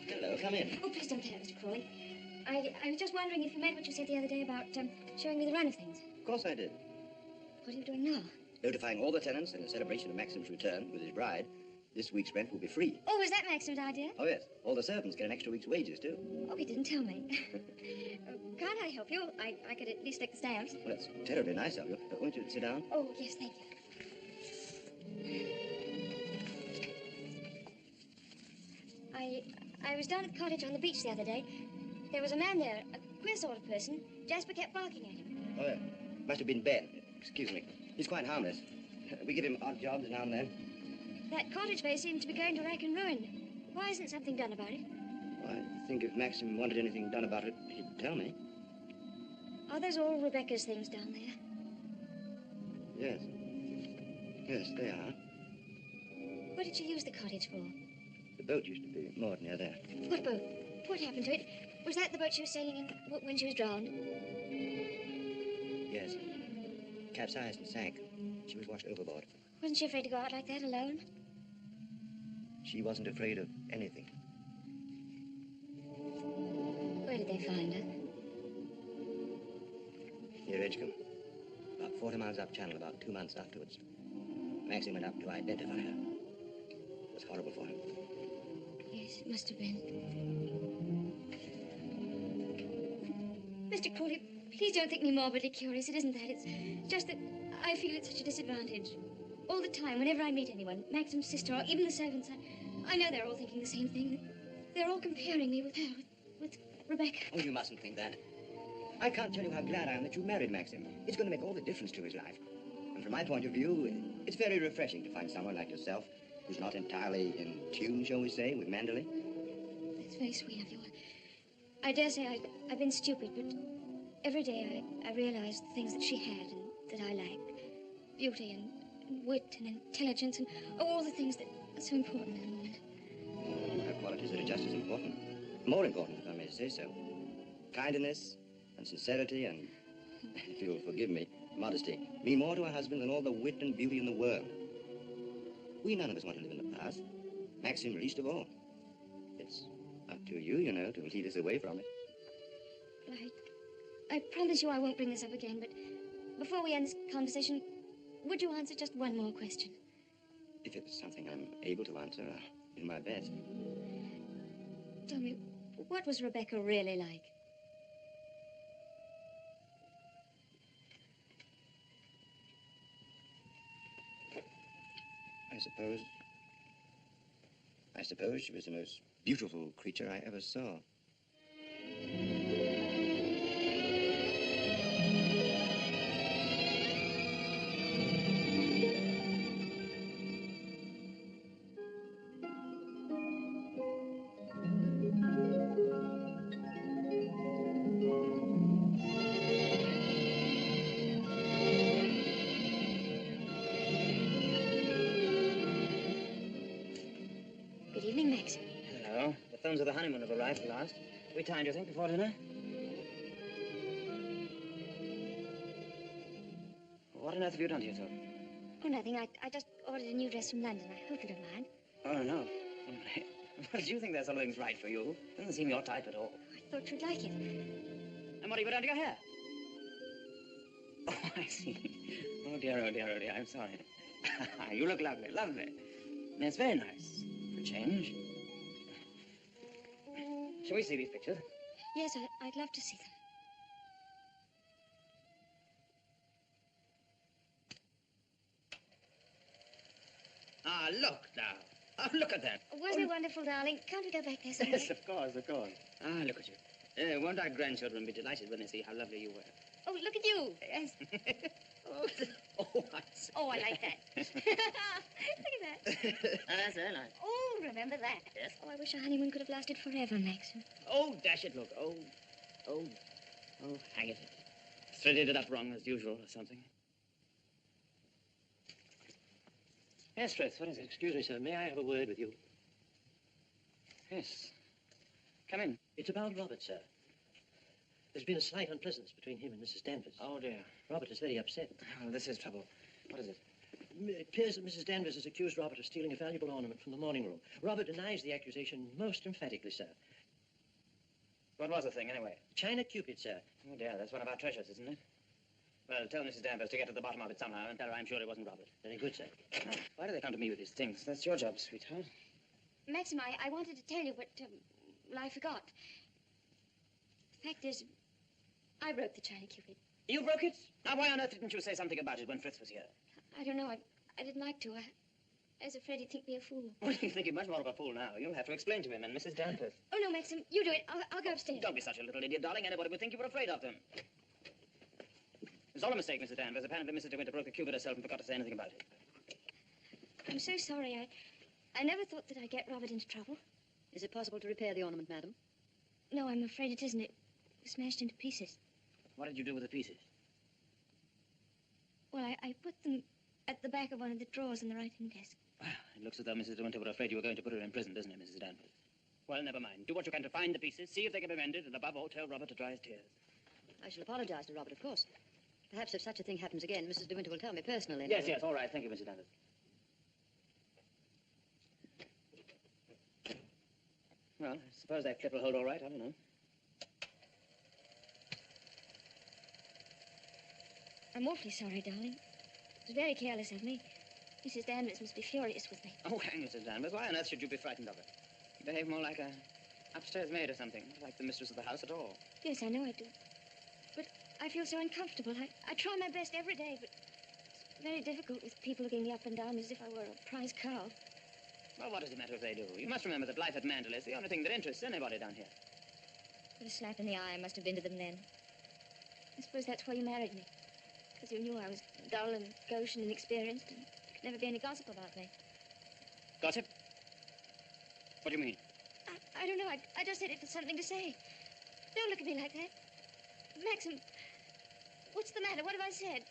Hello, come in. Oh, please don't tell Mr. Crawley. I was just wondering if you meant what you said the other day about showing me the run of things. Of course I did. What are you doing now? Notifying all the tenants in the celebration of Maxim's return with his bride, this week's rent will be free. Oh, was that Maxim's idea? Oh, yes. All the servants get an extra week's wages, too. Oh, he didn't tell me. Can't I help you? I could at least take the stamps. Well, that's terribly nice of you. Won't you sit down? Oh, yes, thank you. I was down at the cottage on the beach the other day. There was a man there, a queer sort of person. Jasper kept barking at him. Oh, yeah. Must have been Ben. Excuse me. He's quite harmless. We give him odd jobs now and then. That cottage place seems to be going to rack and ruin. Why isn't something done about it? Well, I think if Maxim wanted anything done about it, he'd tell me. Are those all Rebecca's things down there? Yes. Yes, they are. What did she use the cottage for? The boat used to be moored near there. What boat? What happened to it? Was that the boat she was sailing in when she was drowned? Yes. Capsized and sank. She was washed overboard. Wasn't she afraid to go out like that alone? She wasn't afraid of anything. Where did they find her? Near Edgecombe. About 40 miles up channel, about 2 months afterwards. Maxim went up to identify her. It was horrible for him. Yes, it must have been. Mr. Crawley, please don't think me morbidly curious. It isn't that. It's just that I feel it's such a disadvantage. All the time, whenever I meet anyone, Maxim's sister or even the servants, I know they're all thinking the same thing. They're all comparing me with her, with Rebecca. Oh, you mustn't think that. I can't tell you how glad I am that you married Maxim. It's going to make all the difference to his life. And from my point of view, it's very refreshing to find someone like yourself who's not entirely in tune, shall we say, with Manderley. That's very sweet of you. I dare say I've been stupid, but every day I realize the things that she had and that I lacked. Beauty and wit and intelligence and all the things that are so important in a woman. You have qualities that are just as important. More important, if I may say so. Kindness and sincerity and, if you'll forgive me, modesty mean more to a husband than all the wit and beauty in the world. We none of us want to live in the past. Maxim least of all. It's up to you, you know, to lead us away from it. I promise you I won't bring this up again, but before we end this conversation, would you answer just one more question? If it's something I'm able to answer, I'll do my best. Tell me, what was Rebecca really like? I suppose she was the most beautiful creature I ever saw. Good evening, Maxim. Hello. The thumbs of the honeymoon have arrived at last. We timed, you think, before dinner? on earth have you done to yourself? Oh, nothing. I just ordered a new dress from London. I hope you don't mind. Oh, no. Well, do you think that sort of thing's right for you? Doesn't seem your type at all. I thought you'd like it. And what have you done to your hair? Oh, I see. Oh, dear, oh, dear, oh, dear. I'm sorry. You look lovely, lovely. It's very nice for a change. Shall we see these pictures? Yes, I'd love to see them. Ah, look now. Oh, look at that. Wasn't it wonderful, darling? Can't we go back there someday? Yes, of course, of course. Ah, look at you. Won't our grandchildren be delighted when they see how lovely you were? Oh, look at you. Yes. Oh, I see. Oh, I like that. Look at that. That's very nice. Oh, remember that? Yes. Oh, I wish our honeymoon could have lasted forever, Maxim. Oh, dash it, look. Oh, hang it. Threaded it up wrong as usual or something. Yes, Frith, what is it? Excuse me, sir. May I have a word with you? Yes. Come in. It's about Robert, sir. There's been a slight unpleasantness between him and Mrs. Danvers. Oh, dear. Robert is very upset. Oh, this is trouble. What is it? It appears that Mrs. Danvers has accused Robert of stealing a valuable ornament from the morning room. Robert denies the accusation most emphatically, sir. What was the thing, anyway? China Cupid, sir. Oh, dear, that's one of our treasures, isn't it? Well, tell Mrs. Danvers to get to the bottom of it somehow and tell her I'm sure it wasn't Robert. Very good, sir. Why do they come to me with these things? That's your job, sweetheart. Maxim, I wanted to tell you, but well, I forgot. The fact is, I broke the China Cupid. You broke it? Now, why on earth didn't you say something about it when Frith was here? I don't know. I didn't like to. I was afraid he'd think me a fool. Well, you think you're much more of a fool now. You'll have to explain to him and Mrs. Danvers. Oh, no, Maxim, you do it. I'll go upstairs. Don't be such a little idiot, darling. Anybody would think you were afraid of them. It was all a mistake, Mrs. Danvers. Apparently, Mrs. De Winter broke the Cupid herself and forgot to say anything about it. I'm so sorry. I never thought that I'd get Robert into trouble. Is it possible to repair the ornament, madam? No, I'm afraid it isn't. It was smashed into pieces. What did you do with the pieces? Well, I put them at the back of one of the drawers in the writing desk. Well, it looks as though Mrs. De Winter were afraid you were going to put her in prison, doesn't it, Mrs. Danvers? Well, never mind. Do what you can to find the pieces, see if they can be mended, and above all, tell Robert to dry his tears. I shall apologize to Robert, of course. Perhaps if such a thing happens again, Mrs. De Winter will tell me personally. Yes, yes, all right. Thank you, Mrs. Danvers. Well, I suppose that clip will hold all right. I don't know. I'm awfully sorry, darling. It was very careless of me. Mrs. Danvers must be furious with me. Oh, hang Mrs. Danvers. Why on earth should you be frightened of her? You behave more like a upstairs maid or something, not like the mistress of the house at all. Yes, I know I do. But I feel so uncomfortable. I try my best every day, but it's very difficult with people looking me up and down as if I were a prize cow. Well, what does it matter if they do? You must remember that life at Mandalay is the only thing that interests anybody down here. What a slap in the eye I must have been to them then. I suppose that's why you married me. Because you knew I was dull and gauche and inexperienced, and there could never be any gossip about me. Gossip? What do you mean? I don't know. I just said it for something to say. Don't look at me like that. Maxim, what's the matter? What have I said?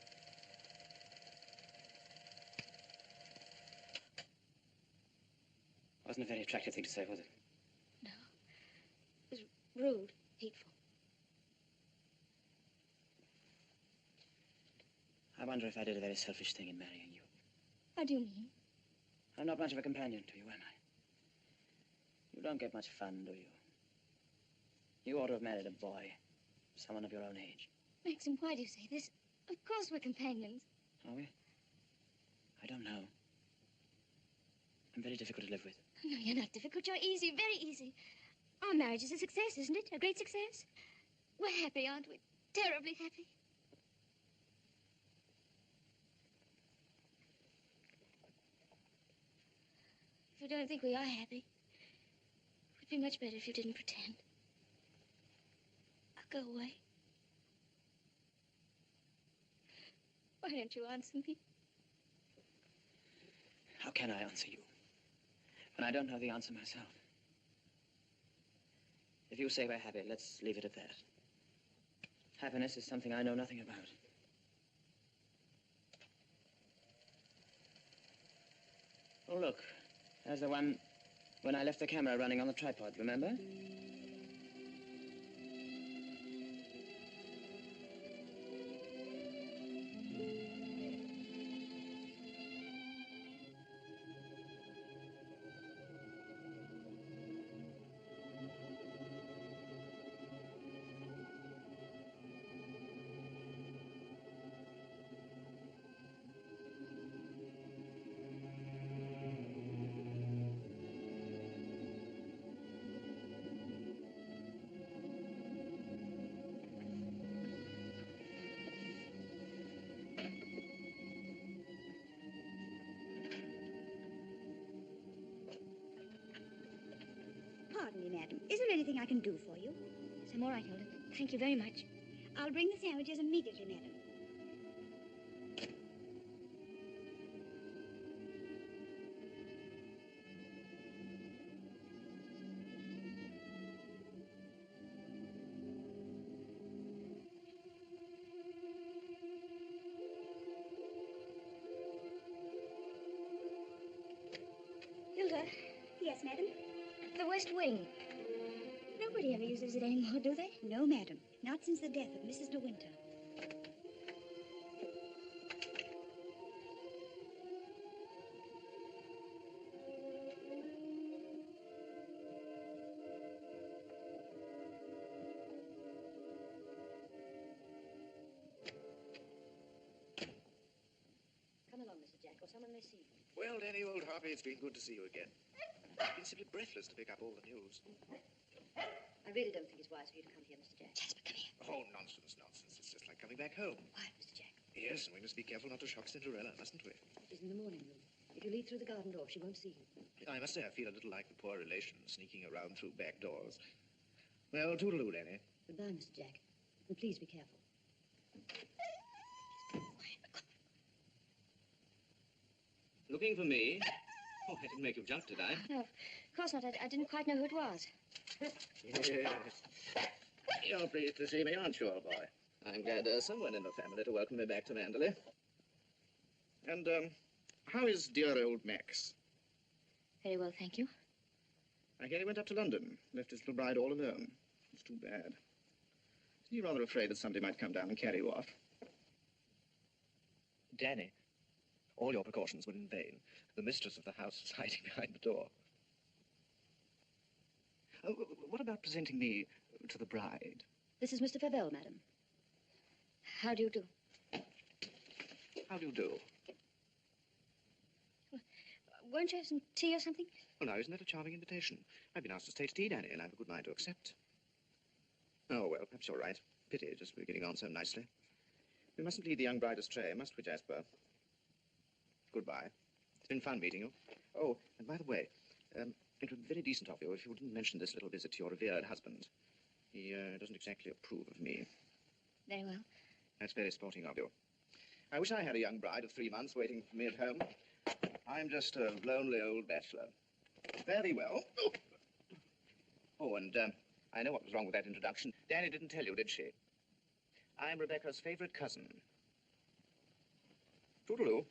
Wasn't a very attractive thing to say, was it? No. It was rude, hateful. I wonder if I did a very selfish thing in marrying you. How do you mean? I'm not much of a companion to you, am I? You don't get much fun, do you? You ought to have married a boy. Someone of your own age. Maxim, why do you say this? Of course we're companions. Are we? I don't know. I'm very difficult to live with. No, you're not difficult. You're easy, very easy. Our marriage is a success, isn't it? A great success. We're happy, aren't we? Terribly happy. If you don't think we are happy, it would be much better if you didn't pretend. I'll go away. Why don't you answer me? How can I answer you when I don't know the answer myself? If you say we're happy, let's leave it at that. Happiness is something I know nothing about. Oh, look. There's the one when I left the camera running on the tripod, remember? there anything I can do for you? Yes, I'm all right, Hilda. Thank you very much. I'll bring the sandwiches immediately, madam. Hilda, Yes, madam. the West Wing. Nobody ever uses it anymore, do they? No, madam. Not since the death of Mrs. De Winter. Come along, Mr. Jack, or someone may see you. Well, Danny, old Harvey, it's been good to see you again. I've been simply breathless to pick up all the news. I really don't think it's wise for you to come here, Mr. Jack. Jasper, come here. Oh, nonsense, nonsense. It's just like coming back home. Quiet, Mr. Jack. Yes, and we must be careful not to shock Cinderella, mustn't we? She's in the morning room. If you leave through the garden door, she won't see you. I must say I feel a little like the poor relation sneaking around through back doors. Well, toodaloo, Danny. Goodbye, Mr. Jack. And please be careful. Looking for me? Oh, I didn't make you jump, did I? No, of course not. I didn't quite know who it was. Yes. You're pleased to see me, aren't you, old boy? I'm glad there's someone in the family to welcome me back to Manderley. And, how is dear old Max? Very well, thank you. I hear he went up to London, left his little bride all alone. It's too bad. Isn't he rather afraid that somebody might come down and carry you off? Danny, all your precautions were in vain. The mistress of the house is hiding behind the door. What about presenting me to the bride? This is Mr. Favell, madam. How do you do? How do you do? Won't you have some tea or something? Well, now, isn't that a charming invitation? I've been asked to stay to tea, Danny, and I've a good mind to accept. Oh, well, perhaps you're right. Pity, just we're getting on so nicely. We mustn't lead the young bride astray, must we, Jasper? Goodbye. It's been fun meeting you. Oh, and by the way, it would be very decent of you if you wouldn't mention this little visit to your revered husband. He doesn't exactly approve of me. Very well. That's very sporting of you. I wish I had a young bride of 3 months waiting for me at home. I'm just a lonely old bachelor. Very well. Oh, and I know what was wrong with that introduction. Danny didn't tell you, did she? I'm Rebecca's favorite cousin. Toodaloo.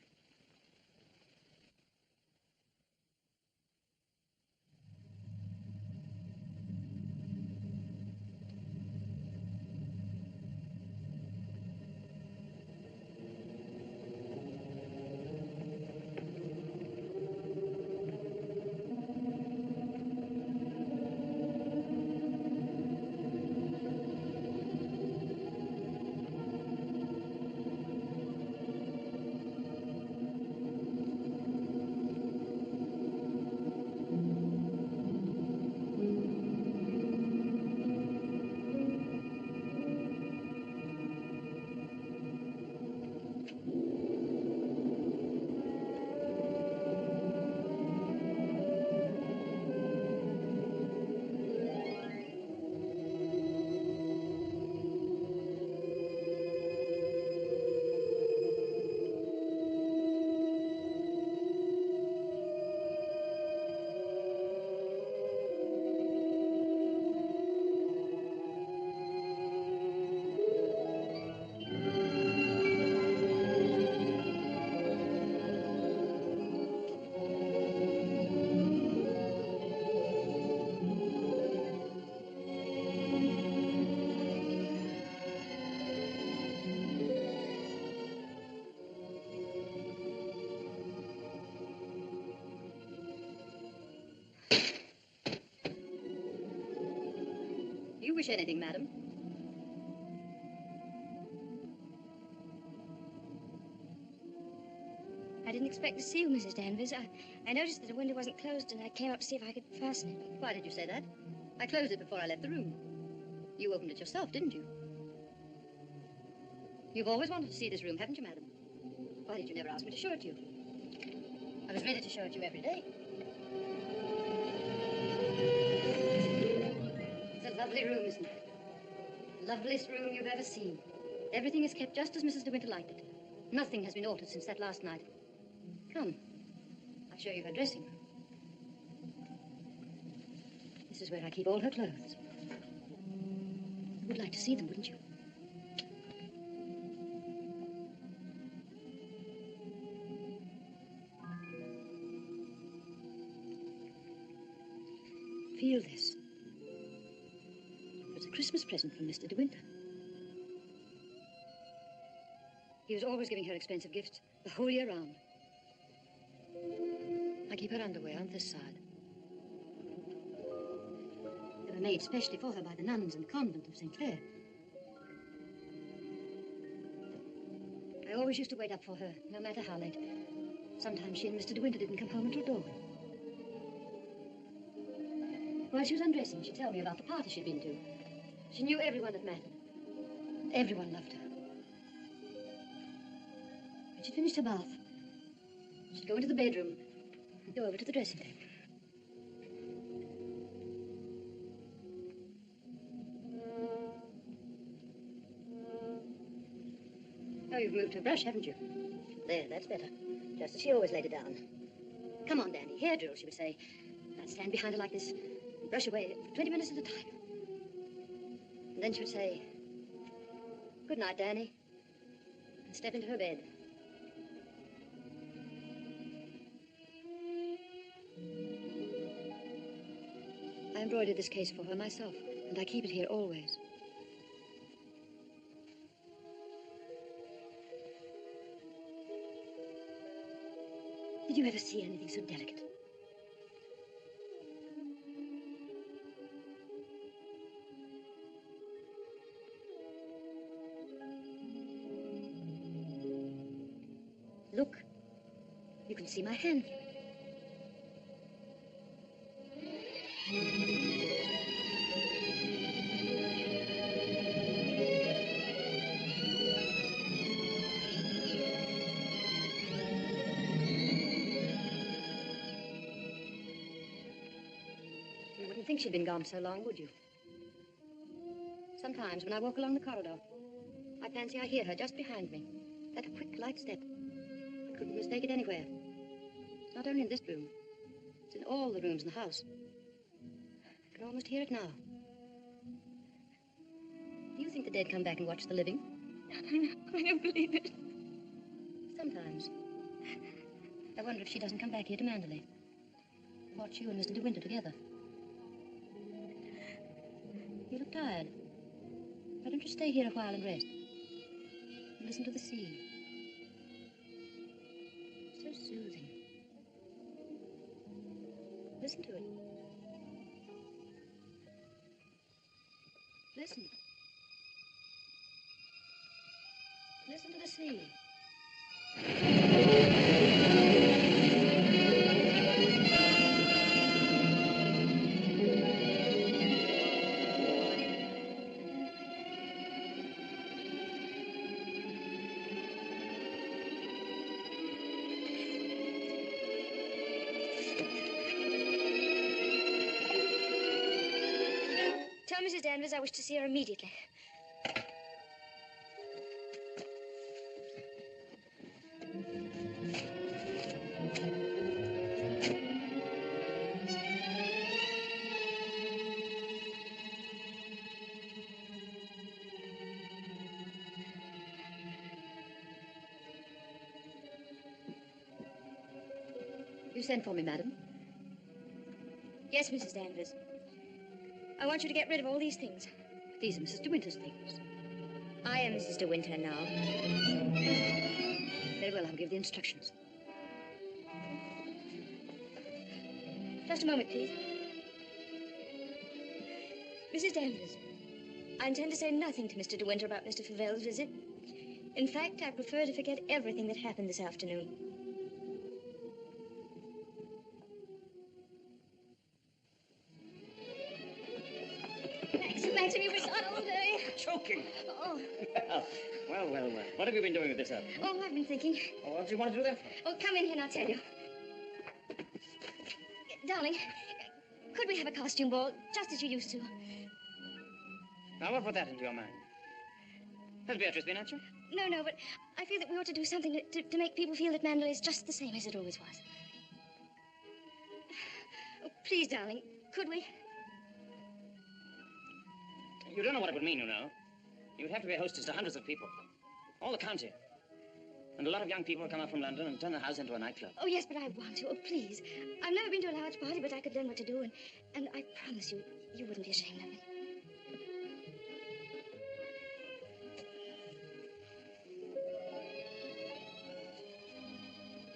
You wish anything, madam? I didn't expect to see you, Mrs. Danvers. I noticed that the window wasn't closed, and I came up to see if I could fasten it. Why did you say that? I closed it before I left the room. You opened it yourself, didn't you? You've always wanted to see this room, haven't you, madam? Why did you never ask me to show it to you? I was ready to show it to you every day. Lovely room, isn't it? Loveliest room you've ever seen. Everything is kept just as Mrs. De Winter liked it. Nothing has been altered since that last night. Come, I'll show you her dressing room. This is where I keep all her clothes. You would like to see them, wouldn't you? Feel this. It was a Christmas present from Mr. De Winter. He was always giving her expensive gifts the whole year round. I keep her underwear on this side. They were made specially for her by the nuns in the convent of St. Clair. I always used to wait up for her, no matter how late. Sometimes she and Mr. De Winter didn't come home until dawn. While she was undressing, she'd tell me about the party she'd been to. She knew everyone that mattered. Everyone loved her. When she'd finished her bath, she'd go into the bedroom and go over to the dressing table. Oh, you've moved her brush, haven't you? There, that's better. Just as she always laid it down. Come on, Danny. Hair drill, she would say. I'd stand behind her like this and brush away for 20 minutes at a time. And then she would say, "Good night, Danny," and step into her bed. I embroidered this case for her myself, and I keep it here always. Did you ever see anything so delicate? Look, you can see my hand. You wouldn't think she'd been gone so long, would you? Sometimes when I walk along the corridor, I fancy I hear her just behind me. That quick, light step. I couldn't mistake it anywhere. It's not only in this room. It's in all the rooms in the house. I can almost hear it now. Do you think the dead come back and watch the living? I don't believe it. Sometimes. I wonder if she doesn't come back here to Manderley. Watch you and Mr. De Winter together. You look tired. Why don't you stay here a while and rest? And listen to the sea. So soothing. Listen to it. Listen. Listen to the sea. Tell Mrs. Danvers I wish to see her immediately. You sent for me, madam? Yes, Mrs. Danvers. I want you to get rid of all these things. But these are Mrs. De Winter's things. I am Mrs. De Winter now. Very well, I'll give the instructions. Just a moment, please. Mrs. Danvers, I intend to say nothing to Mr. De Winter about Mr. Favel's visit. In fact, I prefer to forget everything that happened this afternoon. Maxim, you were gone all day. Choking. Oh. Well. What have you been doing with this up? Oh, I've been thinking. Oh, what do you want to do that for? Oh, come in here and I'll tell you. Darling, could we have a costume ball, just as you used to? Now, what put that into your mind? Has Beatrice been at you? No, but I feel that we ought to do something to make people feel that Mandalay is just the same as it always was. Oh, please, darling, could we? You don't know what it would mean, you know. You'd have to be a hostess to hundreds of people. All the county. And a lot of young people will come up from London and turn the house into a nightclub. Oh, yes, but I want to. Oh, please. I've never been to a large party, but I could learn what to do, and I promise you, you wouldn't be ashamed of me.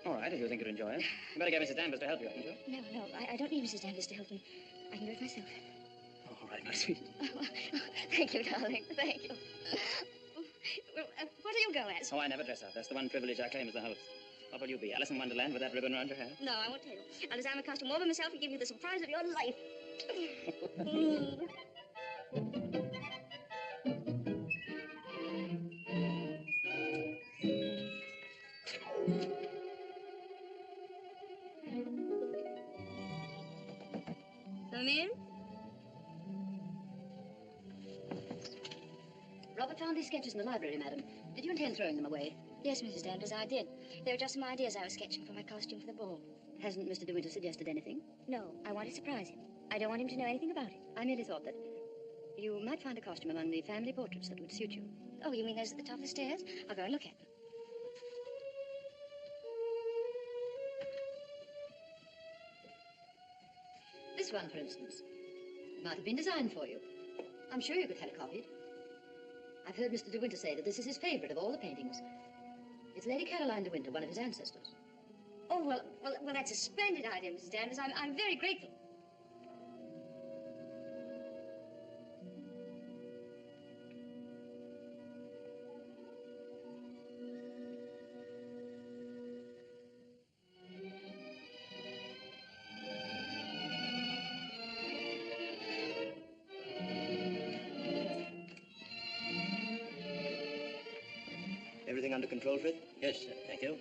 All right, if you think you'd enjoy it. You better get Mrs. Danvers to help you, haven't you? No, I don't need Mrs. Danvers to help me. I can do it myself. Oh, all right, my sweet. Thank you, darling. Thank you. Well, what do you go as? Oh, I never dress up. That's the one privilege I claim as the host. What will you be, Alice in Wonderland with that ribbon around your hair? No, I won't tell you. I'll design a costume all by myself and give you the surprise of your life. Come in. Robert found these sketches in the library, madam. Did you intend throwing them away? Yes, Mrs. Danvers, I did. They were just some ideas I was sketching for my costume for the ball. Hasn't Mr. De Winter suggested anything? No, I want to surprise him. I don't want him to know anything about it. I merely thought that you might find a costume among the family portraits that would suit you. Oh, you mean those at the top of the stairs? I'll go and look at them. This one, for instance, might have been designed for you. I'm sure you could have it copied. I've heard Mr. De Winter say that this is his favorite of all the paintings. It's Lady Caroline De Winter, one of his ancestors. Oh, well, that's a splendid idea, Mrs. Danvers. I'm very grateful. Everything under control, Frith? Yes, sir, thank you.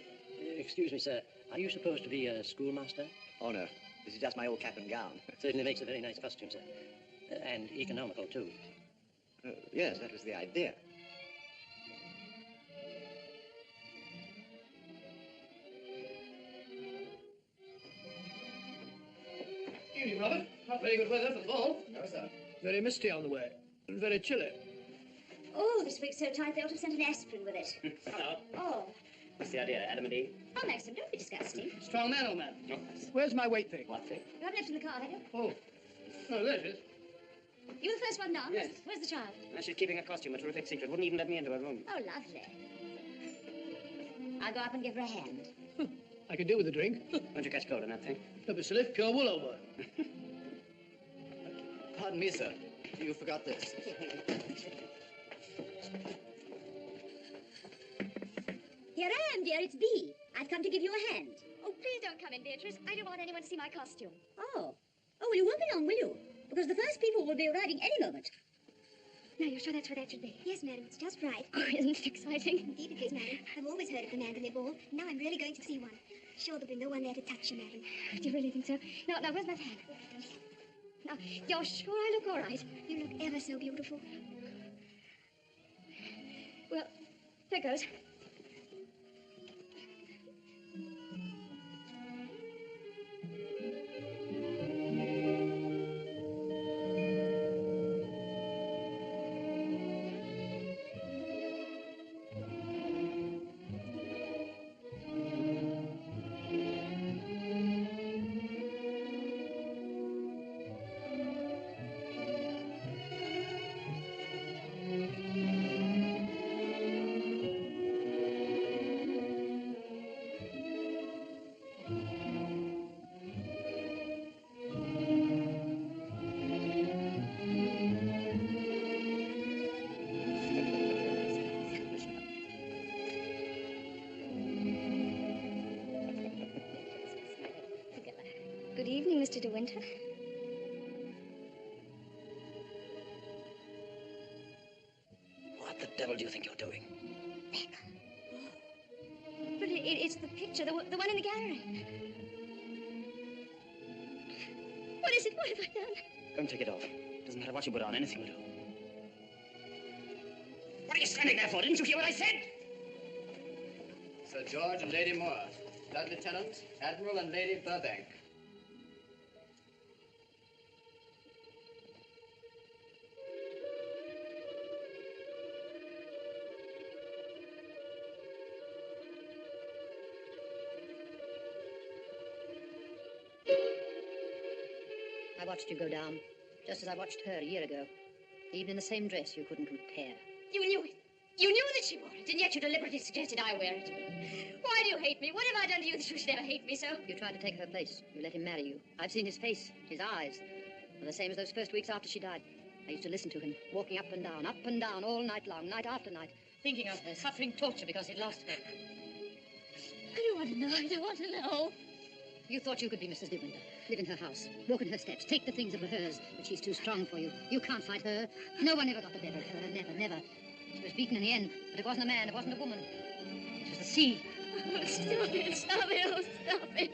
Excuse me, sir. Are you supposed to be a schoolmaster? Oh, no. This is just my old cap and gown. Certainly makes a very nice costume, sir. And economical, too. Yes, that was the idea. Evening, Robert. Not very good weather for the ball. No, sir. Very misty on the way. And very chilly. Oh, this wig's so tight they ought to have sent an aspirin with it. Hello. Oh. What's the idea, Adam and Eve? Oh, Maxim, don't be disgusting. Strong man, old man. Oh, Where's my weight thing? what thing? You haven't left it in the car, have you? Oh. Oh, there it is. You the first one down? Yes. Where's the child? She's keeping her costume a terrific secret. Wouldn't even let me into her room. Oh, lovely. I'll go up and give her a hand. I could do with a drink. Won't you catch cold in that thing? Don't be silly. Pure wool over. Pardon me, sir. You forgot this. Here I am, dear. It's Bee. I've come to give you a hand. Oh, please don't come in, Beatrice. I don't want anyone to see my costume. Oh. Oh, well, you won't be long, will you? Because the first people will be arriving any moment. Now, you're sure that's where that should be? Yes, madam, it's just right. Oh, isn't it exciting? Indeed it is, madam. I've always heard of the Mandalay Ball. Now I'm really going to see one. Sure, there'll be no one there to touch you, madam. Do you really think so? Now, where's my fan? Now, you're sure I look all right? You look ever so beautiful. Well, there goes. Good evening, Mr. De Winter. What the devil do you think you're doing? But it's the picture, the one in the gallery. What is it? What have I done? Don't take it off. Doesn't matter what you put on. Anything will do. What are you standing there for? Didn't you hear what I said? Sir George and Lady Moore. Blood Lieutenant, Admiral and Lady Burbank. I watched you go down, just as I watched her a year ago. Even in the same dress you couldn't repair. You knew it. You knew that she wore it, and yet you deliberately suggested I wear it. Why do you hate me? What have I done to you that you should ever hate me so? You tried to take her place. You let him marry you. I've seen his face, his eyes. They're the same as those first weeks after she died. I used to listen to him, walking up and down, all night long, night after night, thinking of her, suffering torture because he'd lost her. I don't want to know. I don't want to know. You thought you could be Mrs. De Winter, live in her house, walk in her steps, take the things that were hers, but she's too strong for you. You can't fight her. No one ever got the better of her, never, never. She was beaten in the end, but it wasn't a man, it wasn't a woman. It was the sea. Oh, stop it, stop it, oh, stop it.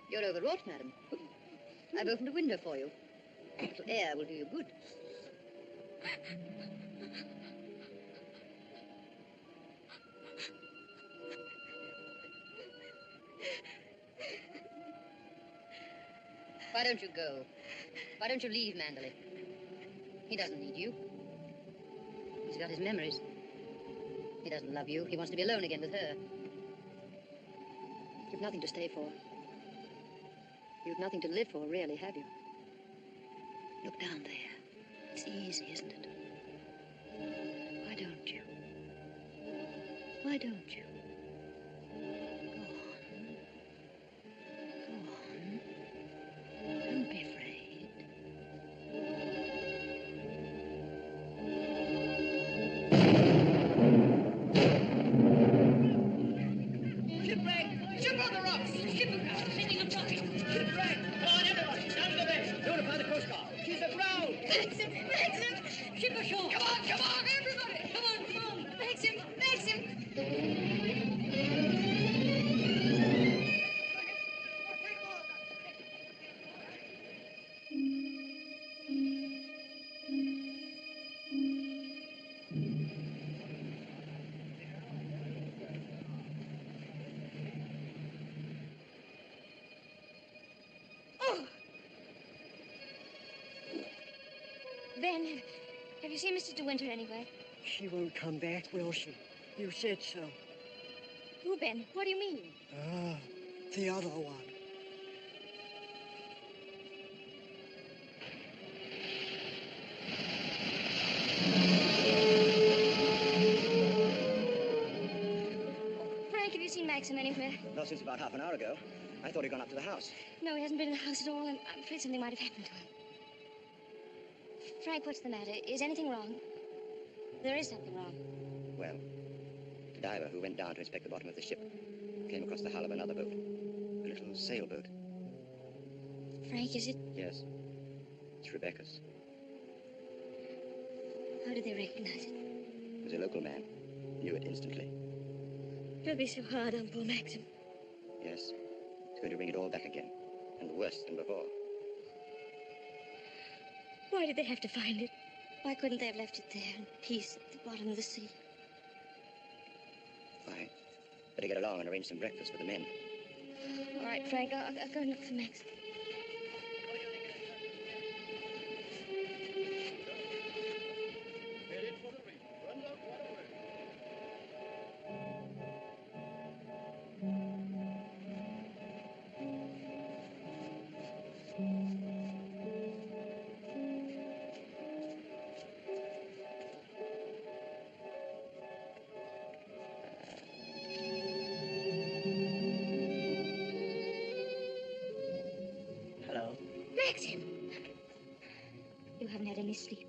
You're overwrought, madam. I've opened a window for you. A little air will do you good. Why don't you go? Why don't you leave Manderley? He doesn't need you. He's got his memories. He doesn't love you. He wants to be alone again with her. You've nothing to stay for. You've nothing to live for, really, have you? Look down there. It's easy, isn't it? Why don't you? Why don't you? Go on. Go on. Don't be afraid. Shipwreck! Ship on the rocks! Shipwreck! Singing and talking! Shipwreck! Come on, everybody! Down to the bay! Notify the Coast Guard! She's aground! Maxim! Maxim! Ship ashore! Come on, everybody! Come on! Maxim! Maxim! Ben, have you seen Mr. De Winter anywhere? She won't come back, will she? You said so. Who, Ben? What do you mean? Ah, the other one. Frank, have you seen Maxim anywhere? Not since about half an hour ago. I thought he'd gone up to the house. No, he hasn't been in the house at all, and I'm afraid something might have happened to him. Frank, what's the matter? Is anything wrong? There is something wrong. Well, the diver who went down to inspect the bottom of the ship came across the hull of another boat. A little sailboat. Frank, is it? Yes. It's Rebecca's. How did they recognize it? It was a local man. Knew it instantly. It'll be so hard on poor Maxim. Yes. It's going to bring it all back again. And worse than before. Why did they have to find it? Why couldn't they have left it there in peace at the bottom of the sea? Fine. Better get along and arrange some breakfast for the men. All right, Frank, I'll go and look for Maxim. Maxim! You haven't had any sleep.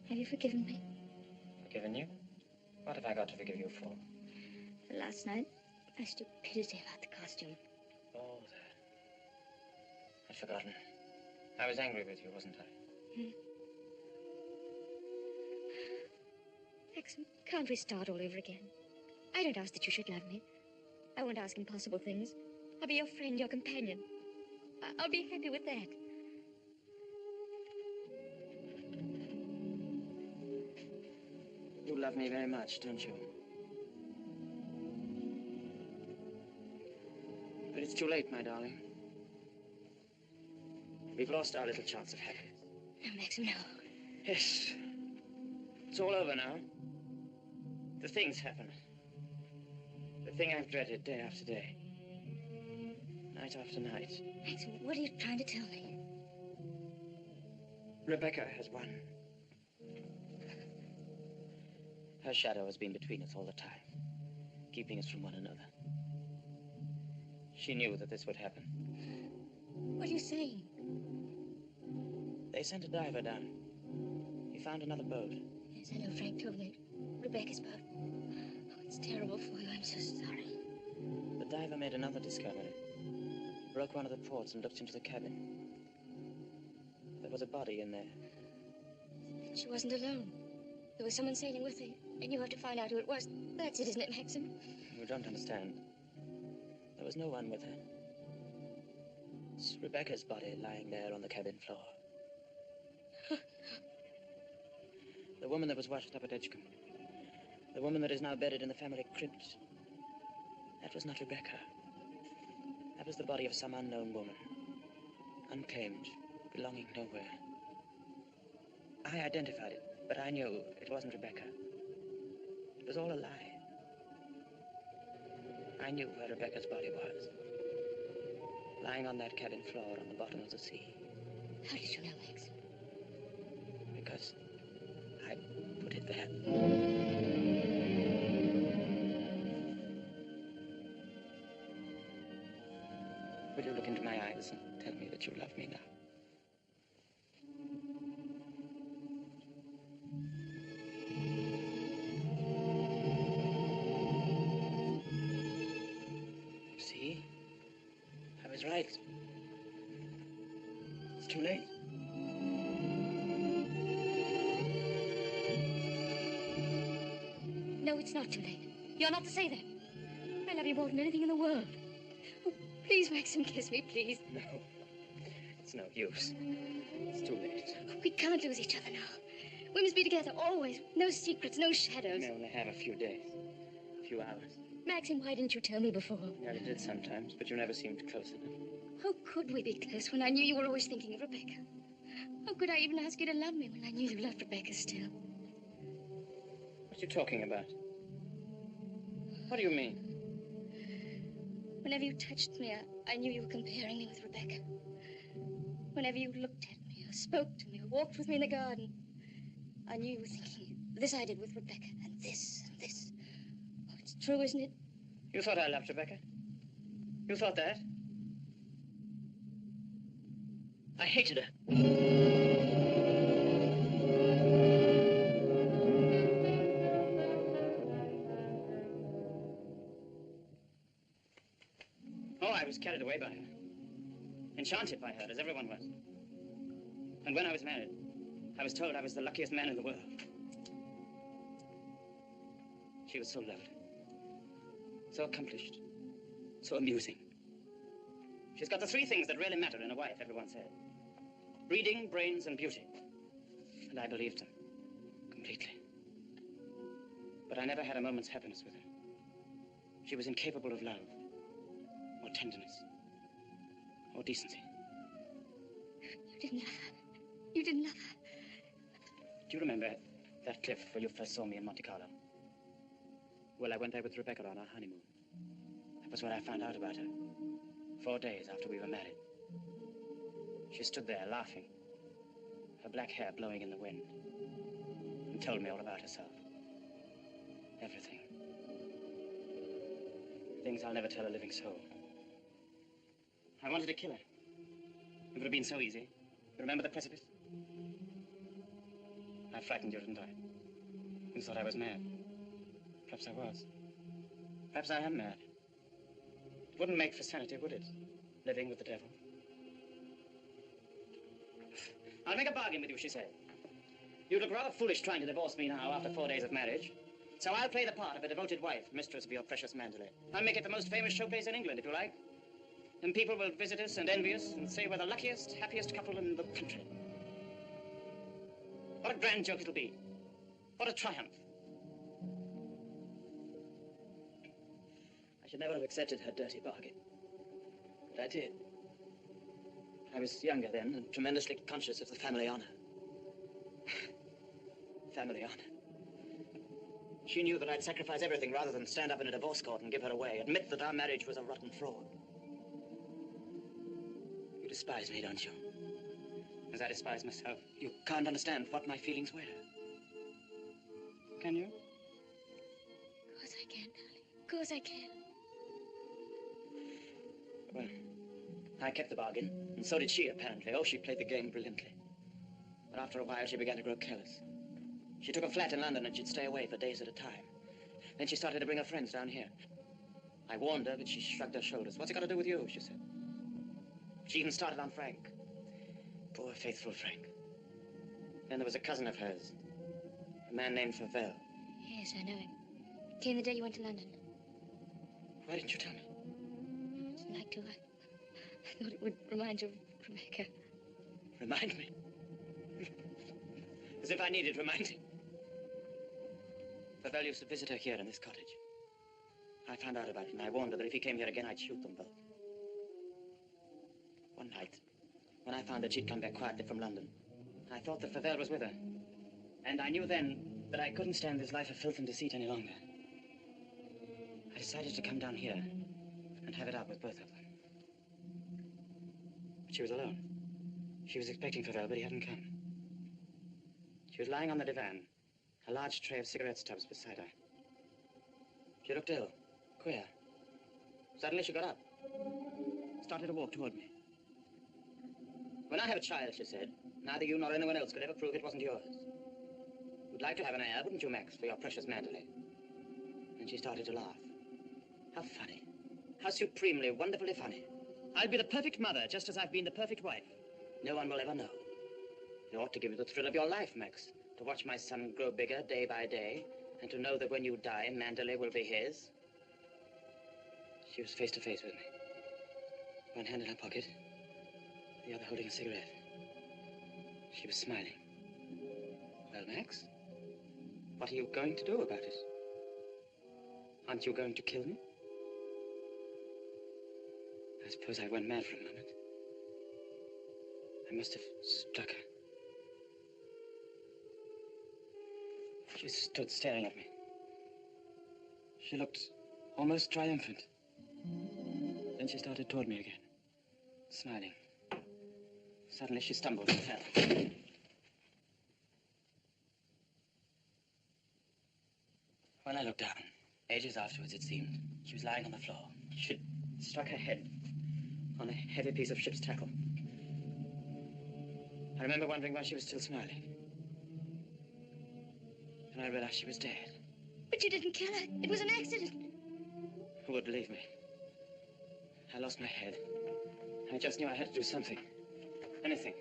Have you forgiven me? Forgiven you? What have I got to forgive you for? For last night, my stupidity about the costume. Oh, that. I'd forgotten. I was angry with you, wasn't I? Maxim. Can't we start all over again? I don't ask that you should love me. I won't ask impossible things. I'll be your friend, your companion. I'll be happy with that. You love me very much, don't you? But it's too late, my darling. We've lost our little chance of happiness. No, Maxim, no. Yes. It's all over now. The things happen. The thing I've dreaded day after day. Night after night. Maxim, what are you trying to tell me? Rebecca has won. Her shadow has been between us all the time, keeping us from one another. She knew that this would happen. What are you saying? They sent a diver down. He found another boat. Yes, I know Frank told me. Rebecca's boat. Oh, it's terrible for you. I'm so sorry. The diver made another discovery. Broke one of the ports and looked into the cabin. There was a body in there. She wasn't alone. There was someone sailing with her, and you have to find out who it was. That's it, isn't it, Maxim? You don't understand. There was no one with her. It's Rebecca's body lying there on the cabin floor. The woman that was washed up at Edgecombe. The woman that is now buried in the family crypt. That was not Rebecca. That was the body of some unknown woman. Unclaimed, belonging nowhere. I identified it, but I knew it wasn't Rebecca. It was all a lie. I knew where Rebecca's body was. Lying on that cabin floor on the bottom of the sea. How did you know, Max? Because I put it there. Will you look into my eyes and tell me that you love me now? See? I was right. It's too late. No, it's not too late. You're not to say that. I love you more than anything in the world. Oh, please, Maxim, kiss me, please. No. It's no use. It's too late. Oh, we can't lose each other now. We must be together always. No secrets, no shadows. We only have a few days. A few hours. Maxim, why didn't you tell me before? Yeah, you did sometimes, but you never seemed close enough. How could we be close when I knew you were always thinking of Rebecca? How could I even ask you to love me when I knew you loved Rebecca still? What are you talking about? What do you mean? Whenever you touched me, I knew you were comparing me with Rebecca. Whenever you looked at me, or spoke to me, or walked with me in the garden, I knew you were thinking, this I did with Rebecca, and this, and this. Oh, it's true, isn't it? You thought I loved Rebecca? You thought that? I hated her. Oh, I was carried away by her. Enchanted by her, as everyone was. And when I was married, I was told I was the luckiest man in the world. She was so lovely. So accomplished. So amusing. She's got the three things that really matter in a wife, everyone said. Breeding, brains, and beauty. And I believed them. Completely. But I never had a moment's happiness with her. She was incapable of love. Or tenderness. Or decency. You didn't love her. You didn't love her. Do you remember that cliff where you first saw me in Monte Carlo? Well, I went there with Rebecca on our honeymoon. That was when I found out about her. 4 days after we were married. She stood there laughing, her black hair blowing in the wind, and told me all about herself. Everything. Things I'll never tell a living soul. I wanted to kill her. It would have been so easy. You remember the precipice? I frightened you, didn't I? You thought I was mad. Perhaps I was. Perhaps I am mad. It wouldn't make for sanity, would it? Living with the devil. I'll make a bargain with you, she said. You look rather foolish trying to divorce me now after 4 days of marriage. So I'll play the part of a devoted wife, mistress of your precious Mandalay. I'll make it the most famous showplace in England, if you like. And people will visit us and envy us and say we're the luckiest, happiest couple in the country. What a grand joke it'll be. What a triumph. I should never have accepted her dirty bargain. But I did. I was younger then and tremendously conscious of the family honor. Family honor. She knew that I'd sacrifice everything rather than stand up in a divorce court and give her away, admit that our marriage was a rotten fraud. You despise me, don't you? As I despise myself. You can't understand what my feelings were. Can you? Of course I can, darling. Of course I can. Well, I kept the bargain, and so did she, apparently. Oh, she played the game brilliantly. But after a while, she began to grow careless. She took a flat in London, and she'd stay away for days at a time. Then she started to bring her friends down here. I warned her, but she shrugged her shoulders. What's it got to do with you, she said. She even started on Frank. Poor, faithful Frank. Then there was a cousin of hers, a man named Favell. Yes, I know him. Came the day you went to London. Why didn't you tell me? I didn't like to. I thought it would remind you of Rebecca. Remind me? As if I needed reminding. Favell used to visit her here in this cottage. I found out about it, and I warned her that if he came here again, I'd shoot them both. One night, when I found that she'd come back quietly from London, I thought that Favell was with her. And I knew then that I couldn't stand this life of filth and deceit any longer. I decided to come down here and have it out with both of them. But she was alone. She was expecting Favell, but he hadn't come. She was lying on the divan, a large tray of cigarette stubs beside her. She looked ill, queer. Suddenly she got up, started to walk toward me. When I have a child, she said, neither you nor anyone else could ever prove it wasn't yours. You'd like to have an heir, wouldn't you, Max, for your precious Mandalay? And she started to laugh. How funny. How supremely, wonderfully funny. I'll be the perfect mother, just as I've been the perfect wife. No one will ever know. It ought to give you the thrill of your life, Max, to watch my son grow bigger day by day, and to know that when you die, Mandalay will be his. She was face to face with me. One hand in her pocket, the other holding a cigarette. She was smiling. Well, Max, what are you going to do about it? Aren't you going to kill me? I suppose I went mad for a moment. I must have struck her. She stood staring at me. She looked almost triumphant. Then she started toward me again, smiling. Suddenly she stumbled and fell. When I looked down, ages afterwards it seemed, she was lying on the floor. She'd struck her head on a heavy piece of ship's tackle. I remember wondering why she was still smiling. And I realized she was dead. But you didn't kill her. It was an accident. Who would believe me? I lost my head. I just knew I had to do something. Anything.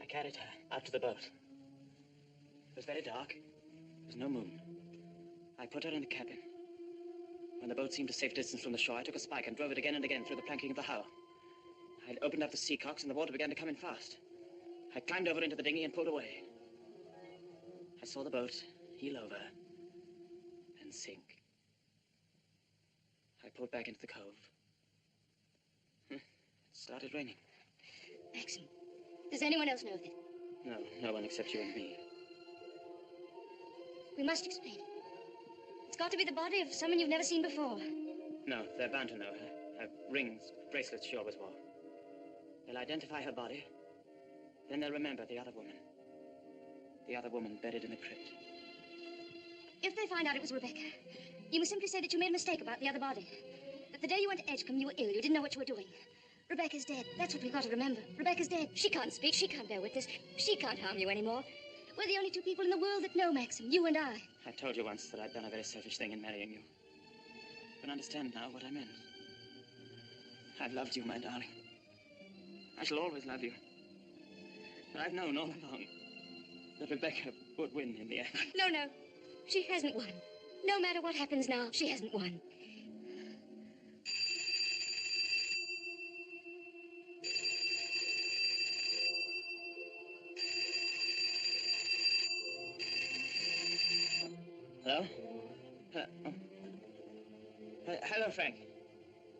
I carried her out to the boat. It was very dark. There was no moon. I put her in the cabin. When the boat seemed a safe distance from the shore, I took a spike and drove it again and again through the planking of the hull. I'd opened up the sea cocks and the water began to come in fast. I climbed over into the dinghy and pulled away. I saw the boat heel over and sink. I pulled back into the cove. It started raining. Maxim, does anyone else know of it? No, no one except you and me. We must explain it. It's got to be the body of someone you've never seen before. No, they're bound to know her. Her rings, bracelets she always wore. They'll identify her body. Then they'll remember the other woman. The other woman buried in the crypt. If they find out it was Rebecca, you must simply say that you made a mistake about the other body. That the day you went to Edgecombe, you were ill. You didn't know what you were doing. Rebecca's dead. That's what we've got to remember. Rebecca's dead. She can't speak. She can't bear witness. She can't harm you anymore. We're the only two people in the world that know Maxim, you and I. I told you once that I'd done a very selfish thing in marrying you. You can understand now what I meant. I've loved you, my darling. I shall always love you. But I've known all along that Rebecca would win in the end. No, no. She hasn't won. No matter what happens now, she hasn't won. Hello? Hello, Frank.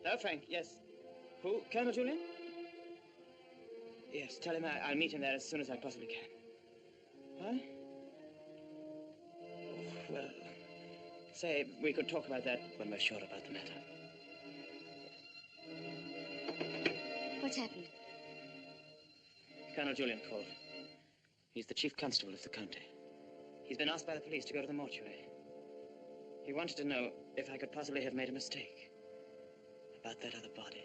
Hello, Frank. Yes. Who? Colonel Julian? Yes, tell him I'll meet him there as soon as I possibly can. Huh? Well, say, we could talk about that when we're sure about the matter. What's happened? Colonel Julian called. He's the chief constable of the county. He's been asked by the police to go to the mortuary. He wanted to know if I could possibly have made a mistake about that other body.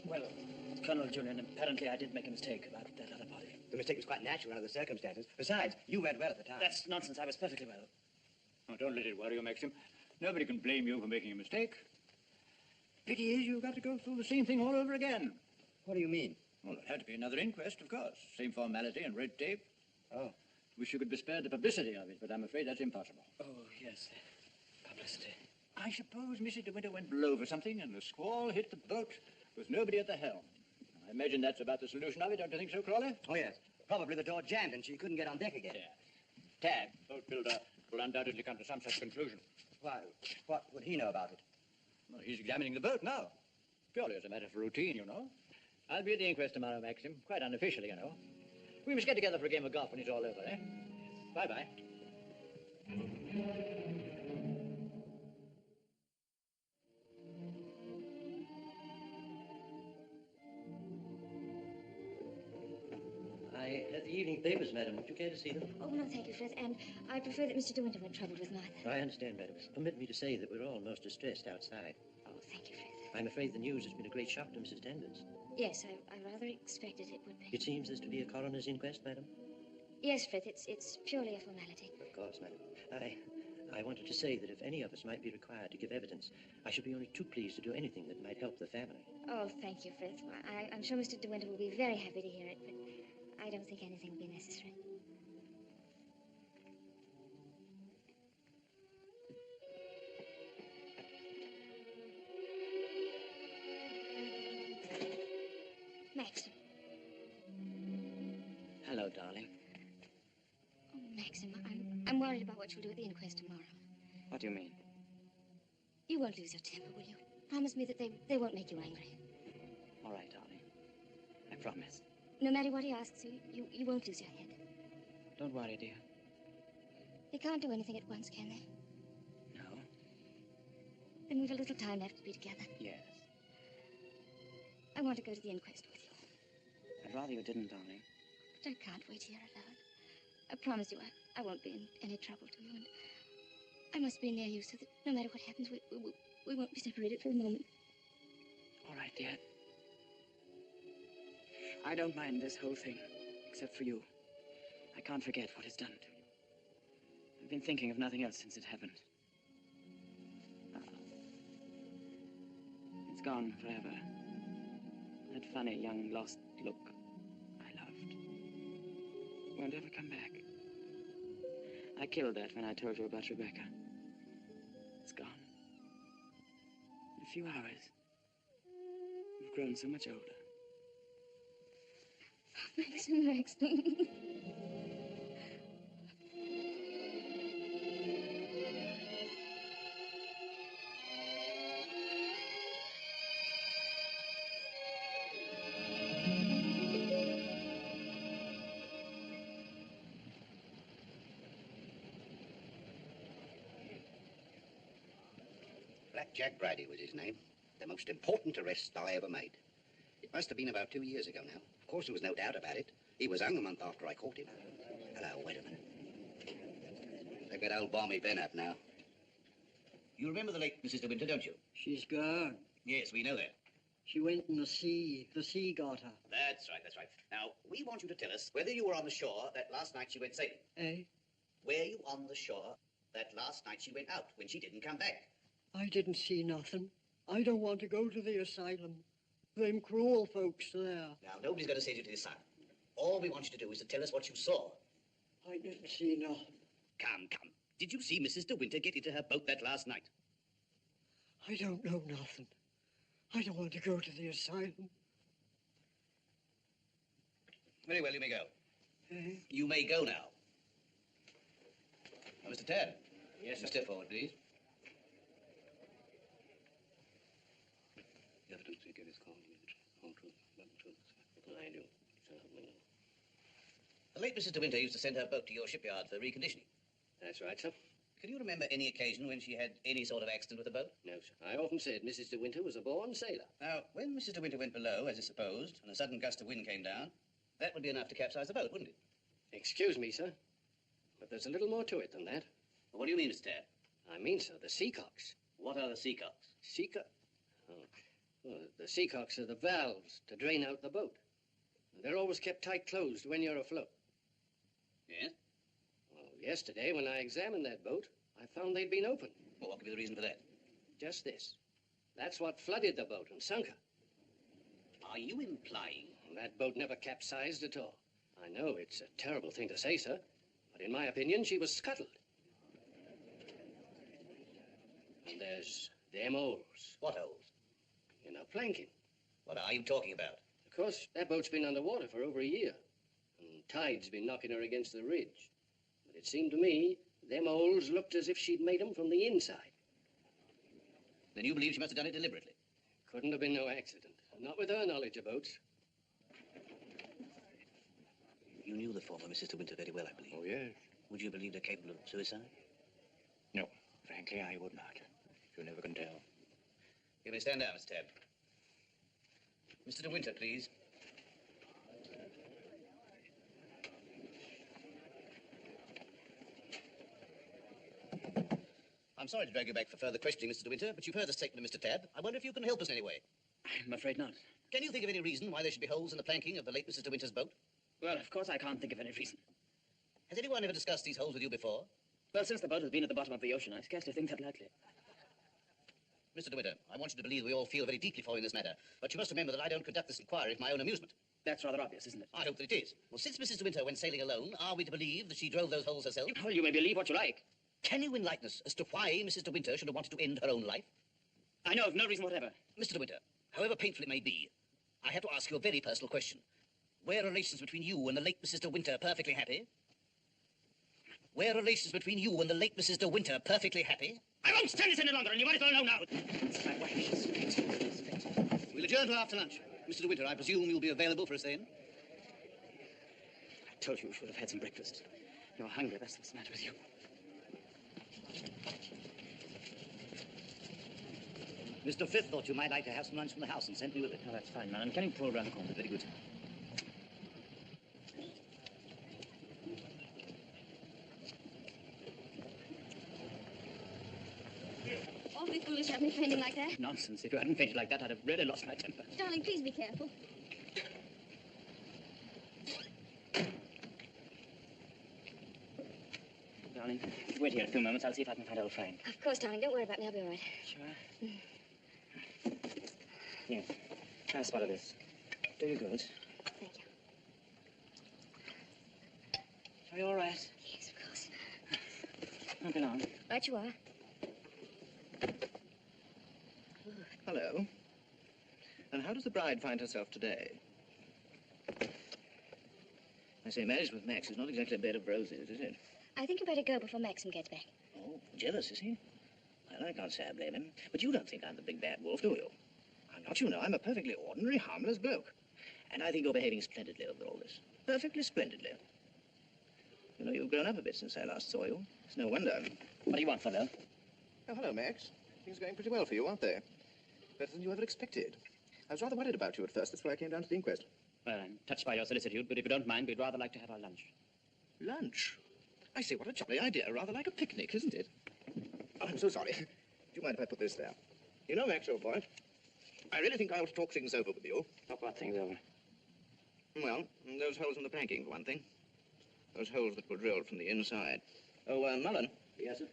Well, Colonel Julian, apparently I did make a mistake about that other body. The mistake was quite natural under the circumstances. Besides, you read well at the time. That's nonsense. I was perfectly well. Oh, don't let it worry you, Maxim. Nobody can blame you for making a mistake. Pity is you've got to go through the same thing all over again. What do you mean? Well, there had to be another inquest, of course. Same formality and red tape. Oh. Wish you could be spared the publicity of it, but I'm afraid that's impossible. Oh, yes. Publicity. I suppose Mrs. De Winter went below for something and the squall hit the boat with nobody at the helm. I imagine that's about the solution of it, don't you think so, Crawley? Oh, yes. Probably the door jammed and she couldn't get on deck again. Yeah. Tad, boat builder, will undoubtedly come to some such conclusion. Why, what would he know about it? Well, he's examining the boat now. Purely as a matter of routine, you know. I'll be at the inquest tomorrow, Maxim. Quite unofficially, you know. We must get together for a game of golf when it's all over, eh? Bye-bye. I had the evening papers, madam. Would you care to see them? Oh, no, thank you, Frith. And I prefer that Mr. De Winter weren't troubled with Martha. I understand, madam. Permit me to say that we're all most distressed outside. Oh, thank you, Frith. I'm afraid the news has been a great shock to Mrs. Tenders. Yes, I rather expected it would be. It seems there's to be a coroner's inquest, madam? Yes, Frith, it's purely a formality. Of course, madam. I wanted to say that if any of us might be required to give evidence, I should be only too pleased to do anything that might help the family. Oh, thank you, Frith. I'm sure Mr. De Winter will be very happy to hear it, but I don't think anything will be necessary. Maxim. Hello, darling. Oh, Maxim, I'm worried about what you'll do at the inquest tomorrow. What do you mean? You won't lose your temper, will you? Promise me that they won't make you angry. All right, darling. I promise. No matter what he asks you won't lose your head. Don't worry, dear. They can't do anything at once, can they? No? Then we've a little time left to be together. Yes. I want to go to the inquest with you. I'd rather you didn't, darling. But I can't wait here alone. I promise you I won't be in any trouble to you, and I must be near you so that no matter what happens, we won't be separated for a moment. All right, dear. I don't mind this whole thing, except for you. I can't forget what it's done to you. I've been thinking of nothing else since it happened. It's gone forever. That funny, young, lost look I loved won't ever come back. I killed that when I told you about Rebecca. It's gone. In a few hours, you've grown so much older. Maxim. Black Jack Brady was his name. The most important arrest I ever made. It must have been about 2 years ago now. Of course, there was no doubt about it. He was hung a month after I caught him. Hello, wait a minute. They've got old Balmy Ben up now. You remember the late Mrs. De Winter, don't you? She's gone. Yes, we know that. She went in the sea. The sea got her. That's right, that's right. Now, we want you to tell us whether you were on the shore that last night she went sailing. Eh? Were you on the shore that last night she went out, when she didn't come back? I didn't see nothing. I don't want to go to the asylum. Them cruel folks there. Now, nobody's going to send you to the asylum. All we want you to do is to tell us what you saw. I didn't see nothing. Come. Did you see Mrs. De Winter get into her boat that last night? I don't know nothing. I don't want to go to the asylum. Very well, you may go. Eh? You may go now. Now, Mr. Tad. Yes, sir. Step forward, please. The late Mrs. De Winter used to send her boat to your shipyard for reconditioning. That's right, sir. Can you remember any occasion when she had any sort of accident with the boat? No, sir. I often said Mrs. De Winter was a born sailor. Now, when Mrs. De Winter went below, as is supposed, and a sudden gust of wind came down, that would be enough to capsize the boat, wouldn't it? Excuse me, sir, but there's a little more to it than that. Well, what do you mean, Mr. Tad? I mean, sir, the seacocks. What are the seacocks? Well, the seacocks are the valves to drain out the boat. They're always kept tight closed when you're afloat. Yes? Well, yesterday, when I examined that boat, I found they'd been open. Well, what could be the reason for that? Just this. That's what flooded the boat and sunk her. Are you implying? That boat never capsized at all. I know it's a terrible thing to say, sir, but in my opinion, she was scuttled. And there's them holes. What holes? In her planking. What are you talking about? Of course, that boat's been underwater for over a year, and tide's been knocking her against the ridge. But it seemed to me, them holes looked as if she'd made them from the inside. Then you believe she must have done it deliberately? Couldn't have been no accident. Not with her knowledge of boats. You knew the former Mrs. De Winter very well, I believe. Oh, yes. Would you believe her capable of suicide? No, frankly, I would not. You never can tell. You may stand down, Mr. Tabb. Mr. De Winter, please. I'm sorry to drag you back for further questioning, Mr. De Winter, but you've heard the statement of Mr. Tabb. I wonder if you can help us in any way. I'm afraid not. Can you think of any reason why there should be holes in the planking of the late Mrs. De Winter's boat? Well, of course I can't think of any reason. Has anyone ever discussed these holes with you before? Well, since the boat has been at the bottom of the ocean, I scarcely think that likely. Mr. De Winter, I want you to believe we all feel very deeply for you in this matter, but you must remember that I don't conduct this inquiry for my own amusement. That's rather obvious, isn't it? I hope that it is. Well, since Mrs. De Winter went sailing alone, are we to believe that she drove those holes herself? Well, you may believe what you like. Can you enlighten us as to why Mrs. De Winter should have wanted to end her own life? I know of no reason whatever. Mr. De Winter, however painful it may be, I have to ask you a very personal question. Were relations between you and the late Mrs. De Winter perfectly happy? Were relations between you and the late Mrs. De Winter perfectly happy? I won't stand this any longer, and you might as well know now. It's my wife. She's fit. We'll adjourn to after lunch. Mr. De Winter, I presume you'll be available for us then? I told you you should have had some breakfast. You're hungry, that's what's the matter with you. Mr. Frith thought you might like to have some lunch from the house and sent me with it. Oh, that's fine, man. Can you pull around the corner? Very good. Awfully foolish of me fainting like that. Nonsense. If you hadn't fainted like that, I'd have really lost my temper. Darling, please be careful. Darling, wait here a few moments. I'll see if I can find old Frank. Of course, darling. Don't worry about me. I'll be all right. Sure. Here. Try a spot of this. Do you good? Thank you. Are you all right? Yes, of course. Won't be long. Right you are. Hello. And how does the bride find herself today? I say, marriage with Max is not exactly a bed of roses, is it? I think you better go before Maxim gets back. Oh, jealous, is he? Well, I can't say I blame him. But you don't think I'm the big bad wolf, do you? I'm not, you know. I'm a perfectly ordinary, harmless bloke. And I think you're behaving splendidly over all this. Perfectly splendidly. You know, you've grown up a bit since I last saw you. It's no wonder. What do you want, fellow? Oh, hello, Max. Things are going pretty well for you, aren't they? Better than you ever expected. I was rather worried about you at first. That's why I came down to the inquest. Well, I'm touched by your solicitude, but if you don't mind, we'd rather like to have our lunch. Lunch? I say, what a jolly idea. Rather like a picnic, isn't it? Oh, I'm so sorry. Do you mind if I put this there? You know, Max, old boy, I really think I ought to talk things over with you. Talk what things over? Well, those holes in the planking, for one thing. Those holes that were drilled from the inside. Oh, Mullen, Yes, sir.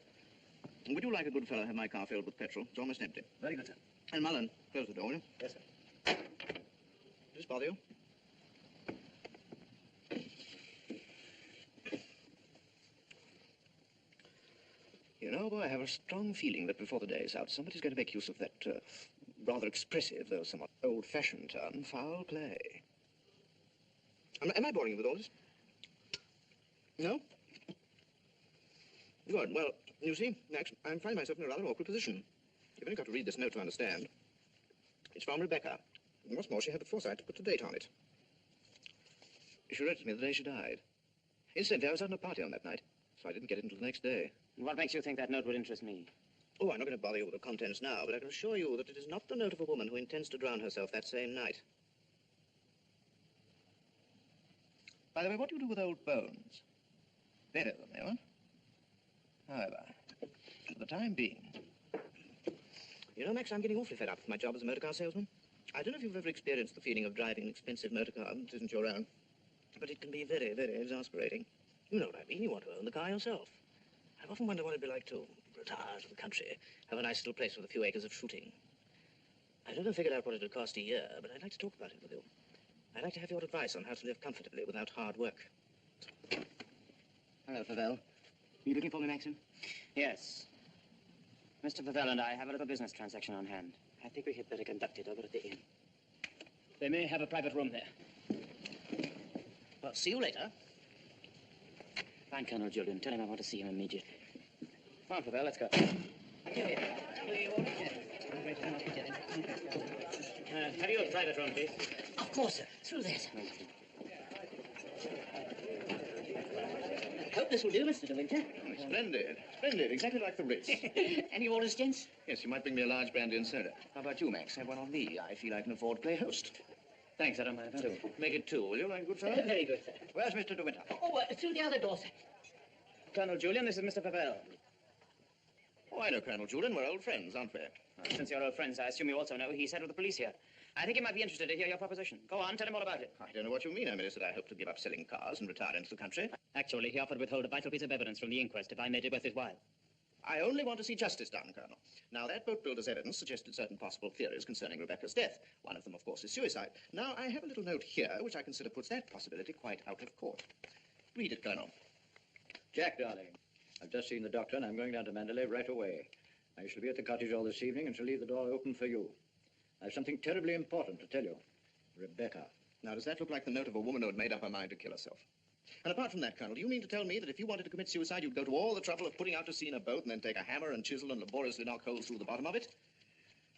would you like a good fellow have my car filled with petrol? It's almost empty. Very good, sir. And Mullen, close the door, will you? Yes, sir. Does this bother you? You know, boy, I have a strong feeling that before the day is out, somebody's going to make use of that rather expressive, though somewhat old-fashioned term, foul play. Am I boring you with all this? No? Good. Well, you see, Max, I'm finding myself in a rather awkward position. You've only got to read this note to understand. It's from Rebecca. And what's more, she had the foresight to put the date on it. She wrote to me the day she died. Incidentally, I was out on a party on that night, so I didn't get it until the next day. What makes you think that note would interest me? Oh, I'm not going to bother you with the contents now, but I can assure you that it is not the note of a woman who intends to drown herself that same night. By the way, what do you do with old bones? Bury them, eh, what? However, for the time being... You know, Max, I'm getting awfully fed up with my job as a motor car salesman. I don't know if you've ever experienced the feeling of driving an expensive motor car that isn't your own, but it can be very, very exasperating. You know what I mean. You want to own the car yourself. I've often wondered what it'd be like to retire to the country, have a nice little place with a few acres of shooting. I've never figured out what it would cost a year, but I'd like to talk about it with you. I'd like to have your advice on how to live comfortably without hard work. Hello, Favell. Are you looking for me, Maxim? Yes. Mr. Favell and I have a little business transaction on hand. I think we had better conduct it over at the inn. They may have a private room there. Well, see you later. Find Colonel Julian. Tell him I want to see him immediately. Come on, Favell, let's go. Have you a private room, please? Of course, sir. Through that. Hope this will do, Mr. De Winter. Splendid. Splendid. Exactly like the Ritz. Any orders, gents? Yes, you might bring me a large brandy and soda. How about you, Max? Have one on me. I feel I can afford to play host. Thanks, I don't mind. I'll do. Make it two, will you, like a good fellow? Very good, sir. Where's Mr. De Winter? Oh, through the other door, sir. Colonel Julian, this is Mr. Favell. Oh, I know Colonel Julian. We're old friends, aren't we? Since you're old friends, I assume you also know he's head of the police here. I think he might be interested to hear your proposition. Go on, tell him all about it. I don't know what you mean. I merely said I hope to give up selling cars and retire into the country. Actually, he offered to withhold a vital piece of evidence from the inquest if I made it worth his while. I only want to see justice done, Colonel. Now, that boat builder's evidence suggested certain possible theories concerning Rebecca's death. One of them, of course, is suicide. Now, I have a little note here which I consider puts that possibility quite out of court. Read it, Colonel. Jack, darling, I've just seen the doctor and I'm going down to Mandalay right away. I shall be at the cottage all this evening and shall leave the door open for you. I have something terribly important to tell you. Rebecca. Now, does that look like the note of a woman who had made up her mind to kill herself? And apart from that, Colonel, do you mean to tell me that if you wanted to commit suicide, you'd go to all the trouble of putting out to sea in a boat and then take a hammer and chisel and laboriously knock holes through the bottom of it?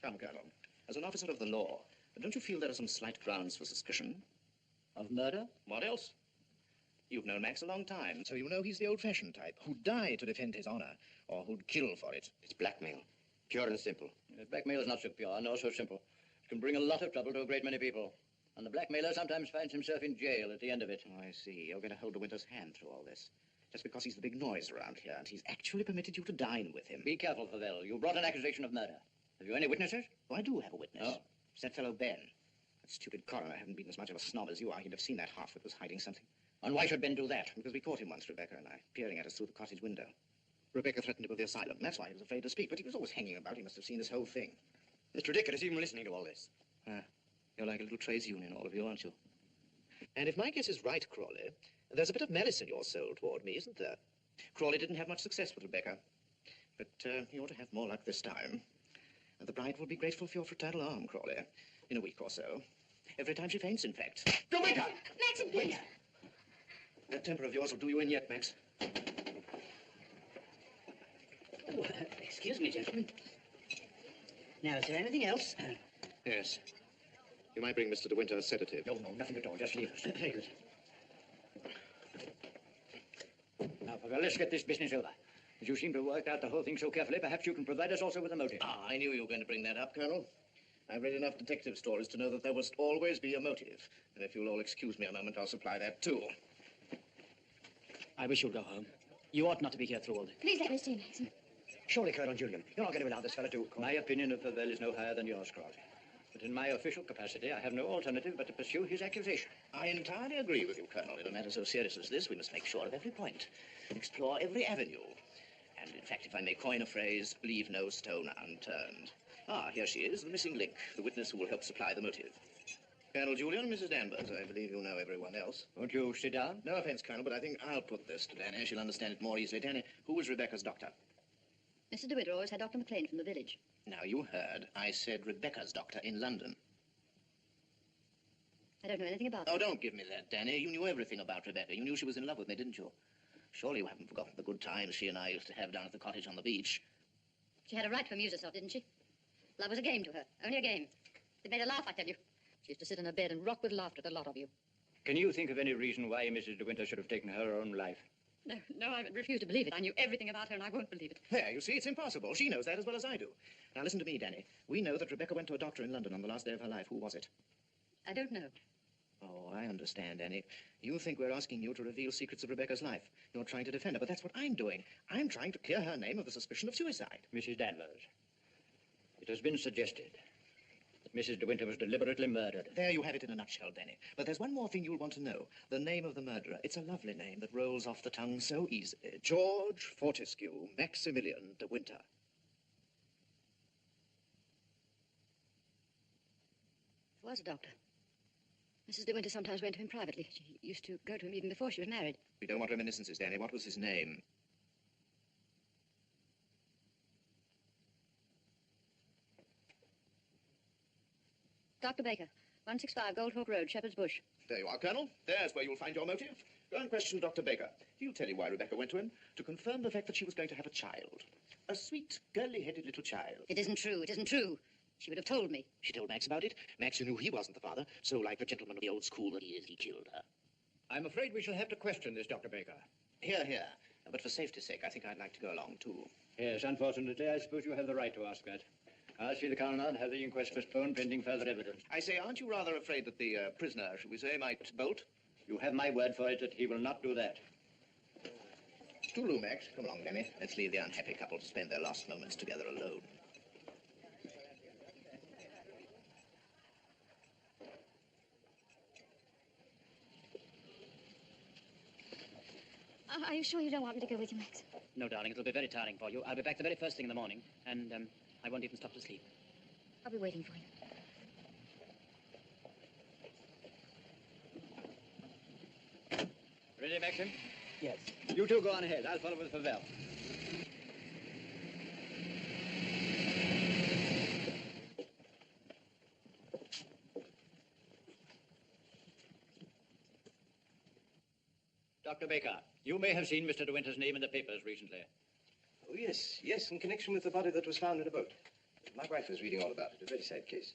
Come, Colonel, as an officer of the law, don't you feel there are some slight grounds for suspicion? Of murder? What else? You've known Max a long time, so you know he's the old-fashioned type who'd die to defend his honor, or who'd kill for it. It's blackmail. Pure and simple. Blackmail is not so pure, nor so simple. It can bring a lot of trouble to a great many people. And the blackmailer sometimes finds himself in jail at the end of it. Oh, I see. You're going to hold De Winter's hand through all this. Just because he's the big noise around here, and he's actually permitted you to dine with him. Be careful, Favell. You brought an accusation of murder. Have you any witnesses? Oh, I do have a witness. Oh. It's that fellow Ben. That stupid coroner hadn't been as much of a snob as you are. He'd have seen that half-wit was hiding something. And why should Ben do that? Because we caught him once, Rebecca and I, peering at us through the cottage window. Rebecca threatened him with the asylum. That's why he was afraid to speak, but he was always hanging about. He must have seen this whole thing. It's ridiculous even listening to all this. You're like a little trades union, all of you, aren't you? And if my guess is right, Crawley, there's a bit of malice in your soul toward me, isn't there? Crawley didn't have much success with Rebecca, but he ought to have more luck this time. And the bride will be grateful for your fraternal arm, Crawley, in a week or so. Every time she faints, in fact. Go wait up! Max and Peter! That temper of yours will do you in yet, Max. Oh, excuse me, gentlemen. Now, is there anything else? Yes. You might bring Mr. De Winter a sedative. No, nothing at all. Just leave us. Very good. Now, Favell, let's get this business over. As you seem to have worked out the whole thing so carefully, perhaps you can provide us also with a motive. I knew you were going to bring that up, Colonel. I've read enough detective stories to know that there must always be a motive. And if you'll all excuse me a moment, I'll supply that, too. I wish you'd go home. You ought not to be here through all this. Please let me stay, Maxim. Surely, Colonel Julian, you're not going to allow this fellow to... My opinion of Favell is no higher than yours, Crawley. But in my official capacity, I have no alternative but to pursue his accusation. I entirely agree with you, Colonel. In a matter so serious as this, we must make sure of every point, explore every avenue. And, in fact, if I may coin a phrase, leave no stone unturned. Ah, here she is, the missing link, the witness who will help supply the motive. Colonel Julian, Mrs. Danvers, I believe you know everyone else. Won't you sit down? No offense, Colonel, but I think I'll put this to Danny. She'll understand it more easily. Danny, who was Rebecca's doctor? Mrs. De Winter always had Dr. McLean from the village. Now, you heard. I said Rebecca's doctor in London. I don't know anything about Oh, her. don't give me that, Danny. You knew everything about Rebecca. You knew she was in love with me, didn't you? Surely you haven't forgotten the good times she and I used to have down at the cottage on the beach. She had a right to amuse herself, didn't she? Love was a game to her. Only a game. It made her laugh, I tell you. She used to sit in her bed and rock with laughter at the lot of you. Can you think of any reason why Mrs. De Winter should have taken her own life? No, I refuse to believe it. I knew everything about her, and I won't believe it. There, you see, it's impossible. She knows that as well as I do. Now, listen to me, Danny. We know that Rebecca went to a doctor in London on the last day of her life. Who was it? I don't know. Oh, I understand, Danny. You think we're asking you to reveal secrets of Rebecca's life. You're trying to defend her, but that's what I'm doing. I'm trying to clear her name of the suspicion of suicide. Mrs. Danvers, it has been suggested that Mrs. De Winter was deliberately murdered. There you have it in a nutshell, Danny. But there's one more thing you'll want to know. The name of the murderer. It's a lovely name that rolls off the tongue so easily. George Fortescue Maximilian De Winter. He was a doctor. Mrs. De Winter sometimes went to him privately. She used to go to him even before she was married. We don't want reminiscences, Danny. What was his name? Dr. Baker, 165 Goldhawk Road, Shepherd's Bush. There you are, Colonel. There's where you'll find your motive. Go and question Dr. Baker. He'll tell you why Rebecca went to him, to confirm the fact that she was going to have a child. A sweet, girly-headed little child. It isn't true. It isn't true. She would have told me. She told Max about it. Max knew he wasn't the father, so like the gentleman of the old school that he is, he killed her. I'm afraid we shall have to question this, Dr. Baker. Here, here. But for safety's sake, I think I'd like to go along, too. Yes, unfortunately, I suppose you have the right to ask that. I'll see the coroner and have the inquest postponed pending further evidence. I say, aren't you rather afraid that the prisoner, shall we say, might bolt? You have my word for it that he will not do that. Toodaloo, Max. Come along, Danny. Let's leave the unhappy couple to spend their last moments together alone. Are you sure you don't want me to go with you, Max? No, darling, it'll be very tiring for you. I'll be back the very first thing in the morning, and I won't even stop to sleep. I'll be waiting for you. Ready, Maxim? Yes. You two go on ahead. I'll follow with Favel. Dr. Baker, you may have seen Mr. De Winter's name in the papers recently. Oh, yes, in connection with the body that was found in a boat. My wife was reading all about it. A very sad case.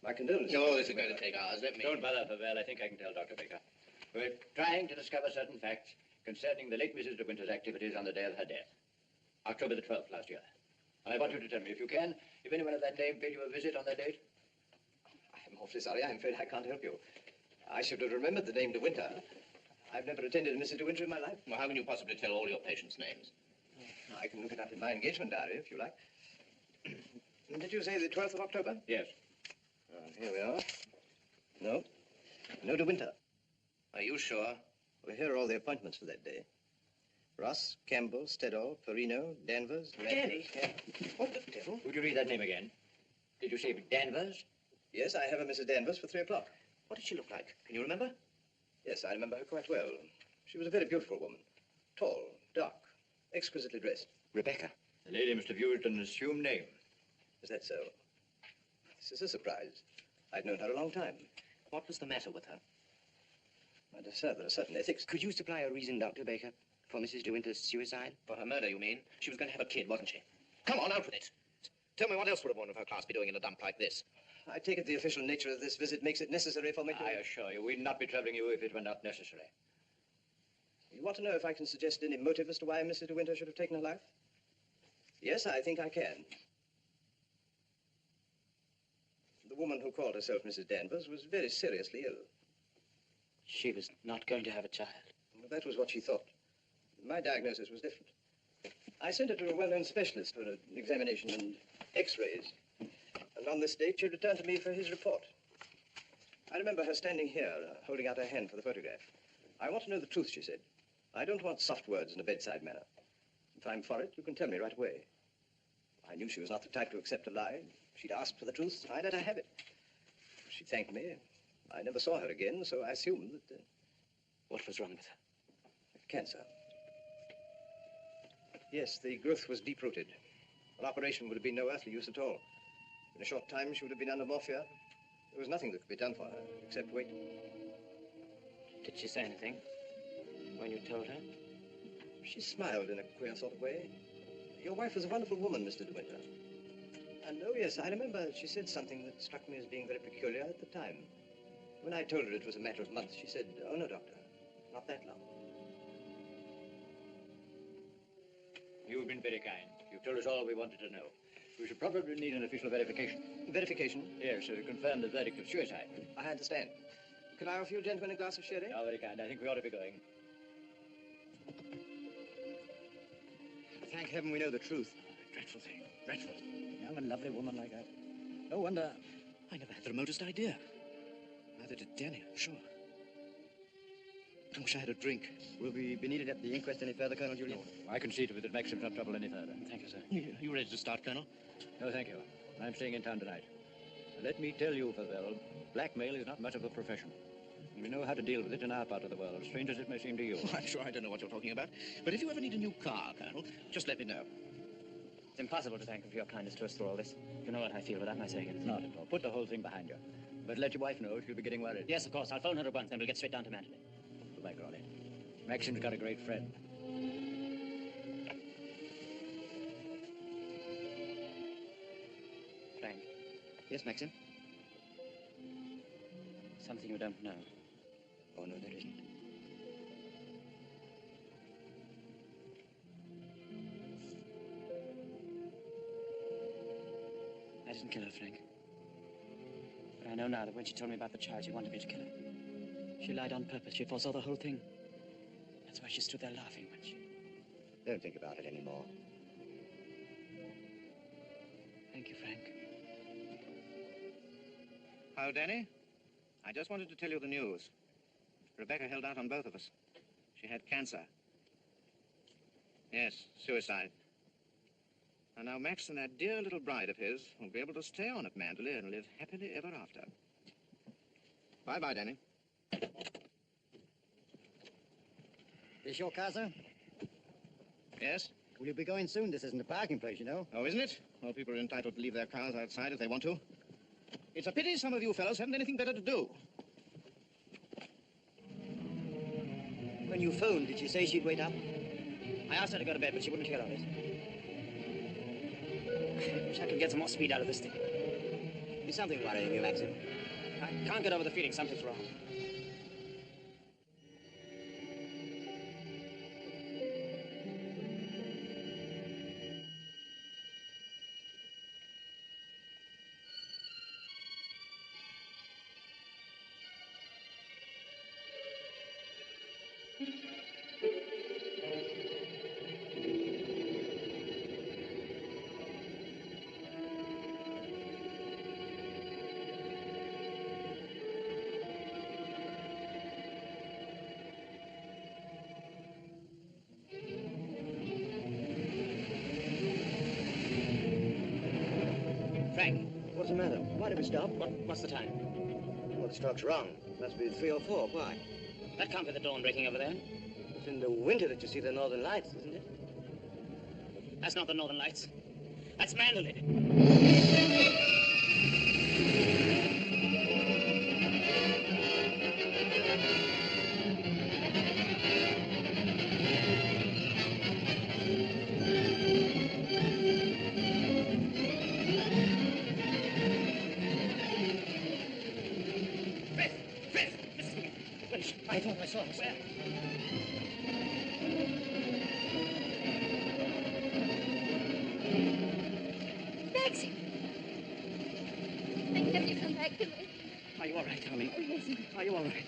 My condolences. No, this is going to take hours. Let me... Don't bother, Favel. I think I can tell Dr. Baker. We're trying to discover certain facts concerning the late Mrs. De Winter's activities on the day of her death, October the 12th last year. I want you to tell me, if you can, if anyone of that name paid you a visit on that date. I'm awfully sorry. I'm afraid I can't help you. I should have remembered the name De Winter. I've never attended a Mrs. De Winter in my life. Well, how can you possibly tell all your patients' names? I can look it up in my engagement diary, if you like. Did you say the 12th of October? Yes. Here we are. No De Winter. Are you sure? Well, here are all the appointments for that day. Ross, Campbell, Steddall, Perino, Danvers... Danny? Yeah. What the devil? Would you read that name again? Did you say Danvers? Yes, I have a Mrs. Danvers for 3 o'clock. What did she look like? Can you remember? Yes, I remember her quite well. She was a very beautiful woman. Tall, dark, exquisitely dressed. Rebecca. The lady must have used an assumed name. Is that so? This is a surprise. I'd known her a long time. What was the matter with her? My dear sir, there are certain ethics. Could you supply a reason, Dr. Baker, for Mrs. De Winter's suicide? For her murder, you mean? She was going to have a kid, wasn't she? Come on, out with it. Tell me, what else would a woman of her class be doing in a dump like this? I take it the official nature of this visit makes it necessary for me to... I assure you, we'd not be troubling you if it were not necessary. You want to know if I can suggest any motive as to why Mrs. De Winter should have taken her life? Yes, I think I can. The woman who called herself Mrs. Danvers was very seriously ill. She was not going to have a child. Well, that was what she thought. My diagnosis was different. I sent her to a well-known specialist for an examination and x-rays. And on this date, she returned to me for his report. I remember her standing here, holding out her hand for the photograph. I want to know the truth, she said. I don't want soft words in a bedside manner. If I'm for it, you can tell me right away. I knew she was not the type to accept a lie. She'd asked for the truth. I let her have it. She thanked me. I never saw her again, so I assumed that... What was wrong with her? Cancer. Yes, the growth was deep-rooted. An operation would have been no earthly use at all. In a short time, she would have been under morphia. There was nothing that could be done for her, except wait. Did she say anything when you told her? She smiled in a queer sort of way. Your wife was a wonderful woman, Mr. De Winter. And oh, yes, I remember she said something that struck me as being very peculiar at the time. When I told her it was a matter of months, she said, "Oh, no, doctor, not that long." You've been very kind. You've told us all we wanted to know. We should probably need an official verification. Verification? Yes, to confirm the verdict of suicide. I understand. Could I offer you gentlemen a glass of sherry? Oh, very kind. I think we ought to be going. Thank heaven we know the truth. Dreadful thing. Dreadful. Young and lovely woman like that. No wonder I never had the remotest idea. Neither did Danny, I'm sure. I wish I had a drink. Will we be needed at the inquest any further, Colonel Julian? No, I can see to it that Max should not trouble any further. Thank you, sir. You ready to start, Colonel? No, thank you. I'm staying in town tonight. Let me tell you, Favel, blackmail is not much of a profession. We know how to deal with it in our part of the world, strange as it may seem to you. I'm sure I don't know what you're talking about. But if you ever need a new car, Colonel, just let me know. It's impossible to thank you for your kindness to us through all this. You know what I feel without my saying it. Not at all. Put the whole thing behind you. But let your wife know. She'll be getting worried. Yes, of course. I'll phone her at once, then we'll get straight down to Mandalay. Goodbye, Crawley. Maxim's got a great friend. Frank. Yes, Maxim? Something you don't know. Oh, no, there isn't. I didn't kill her, Frank. But I know now that when she told me about the child, she wanted me to kill her. She lied on purpose. She foresaw the whole thing. That's why she stood there laughing when she... Don't think about it anymore. Thank you, Frank. Hello, Danny. I just wanted to tell you the news. Rebecca held out on both of us. She had cancer. Yes, suicide. And now Max and that dear little bride of his will be able to stay on at Mandalay and live happily ever after. Bye-bye, Danny. This your car, sir? Yes? Will you be going soon? This isn't a parking place, you know. Oh, isn't it? Well, people are entitled to leave their cars outside if they want to. It's a pity some of you fellows haven't anything better to do. When you phoned, did she say she'd wait up? I asked her to go to bed, but she wouldn't hear of it. I wish I could get some more speed out of this thing. Is something worrying you, Maxim? I can't get over the feeling something's wrong. Frank. What's the matter? Why did we stop? What's the time? Well, the clock's wrong. Must be 3 or 4. Why? That can't be the dawn breaking over there. It's in the winter that you see the northern lights, isn't it? That's not the Northern Lights. That's Mandalay. I thought I saw her. Where? Maxie! Thank heaven you come back to me. Are you all right, darling? Oh, yes. Are you all right?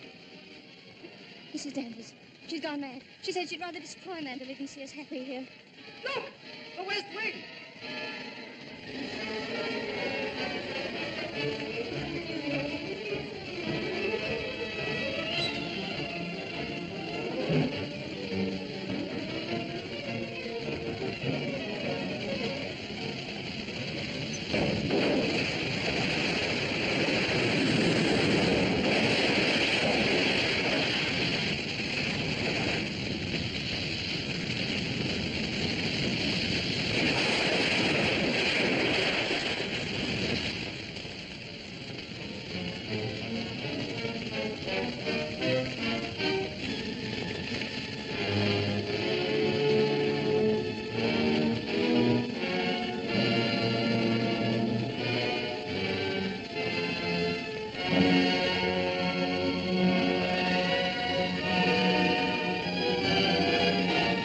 Mrs. Danvers. She's gone mad. She said she'd rather destroy Mandalay than see us happy here. Look! The West Wing!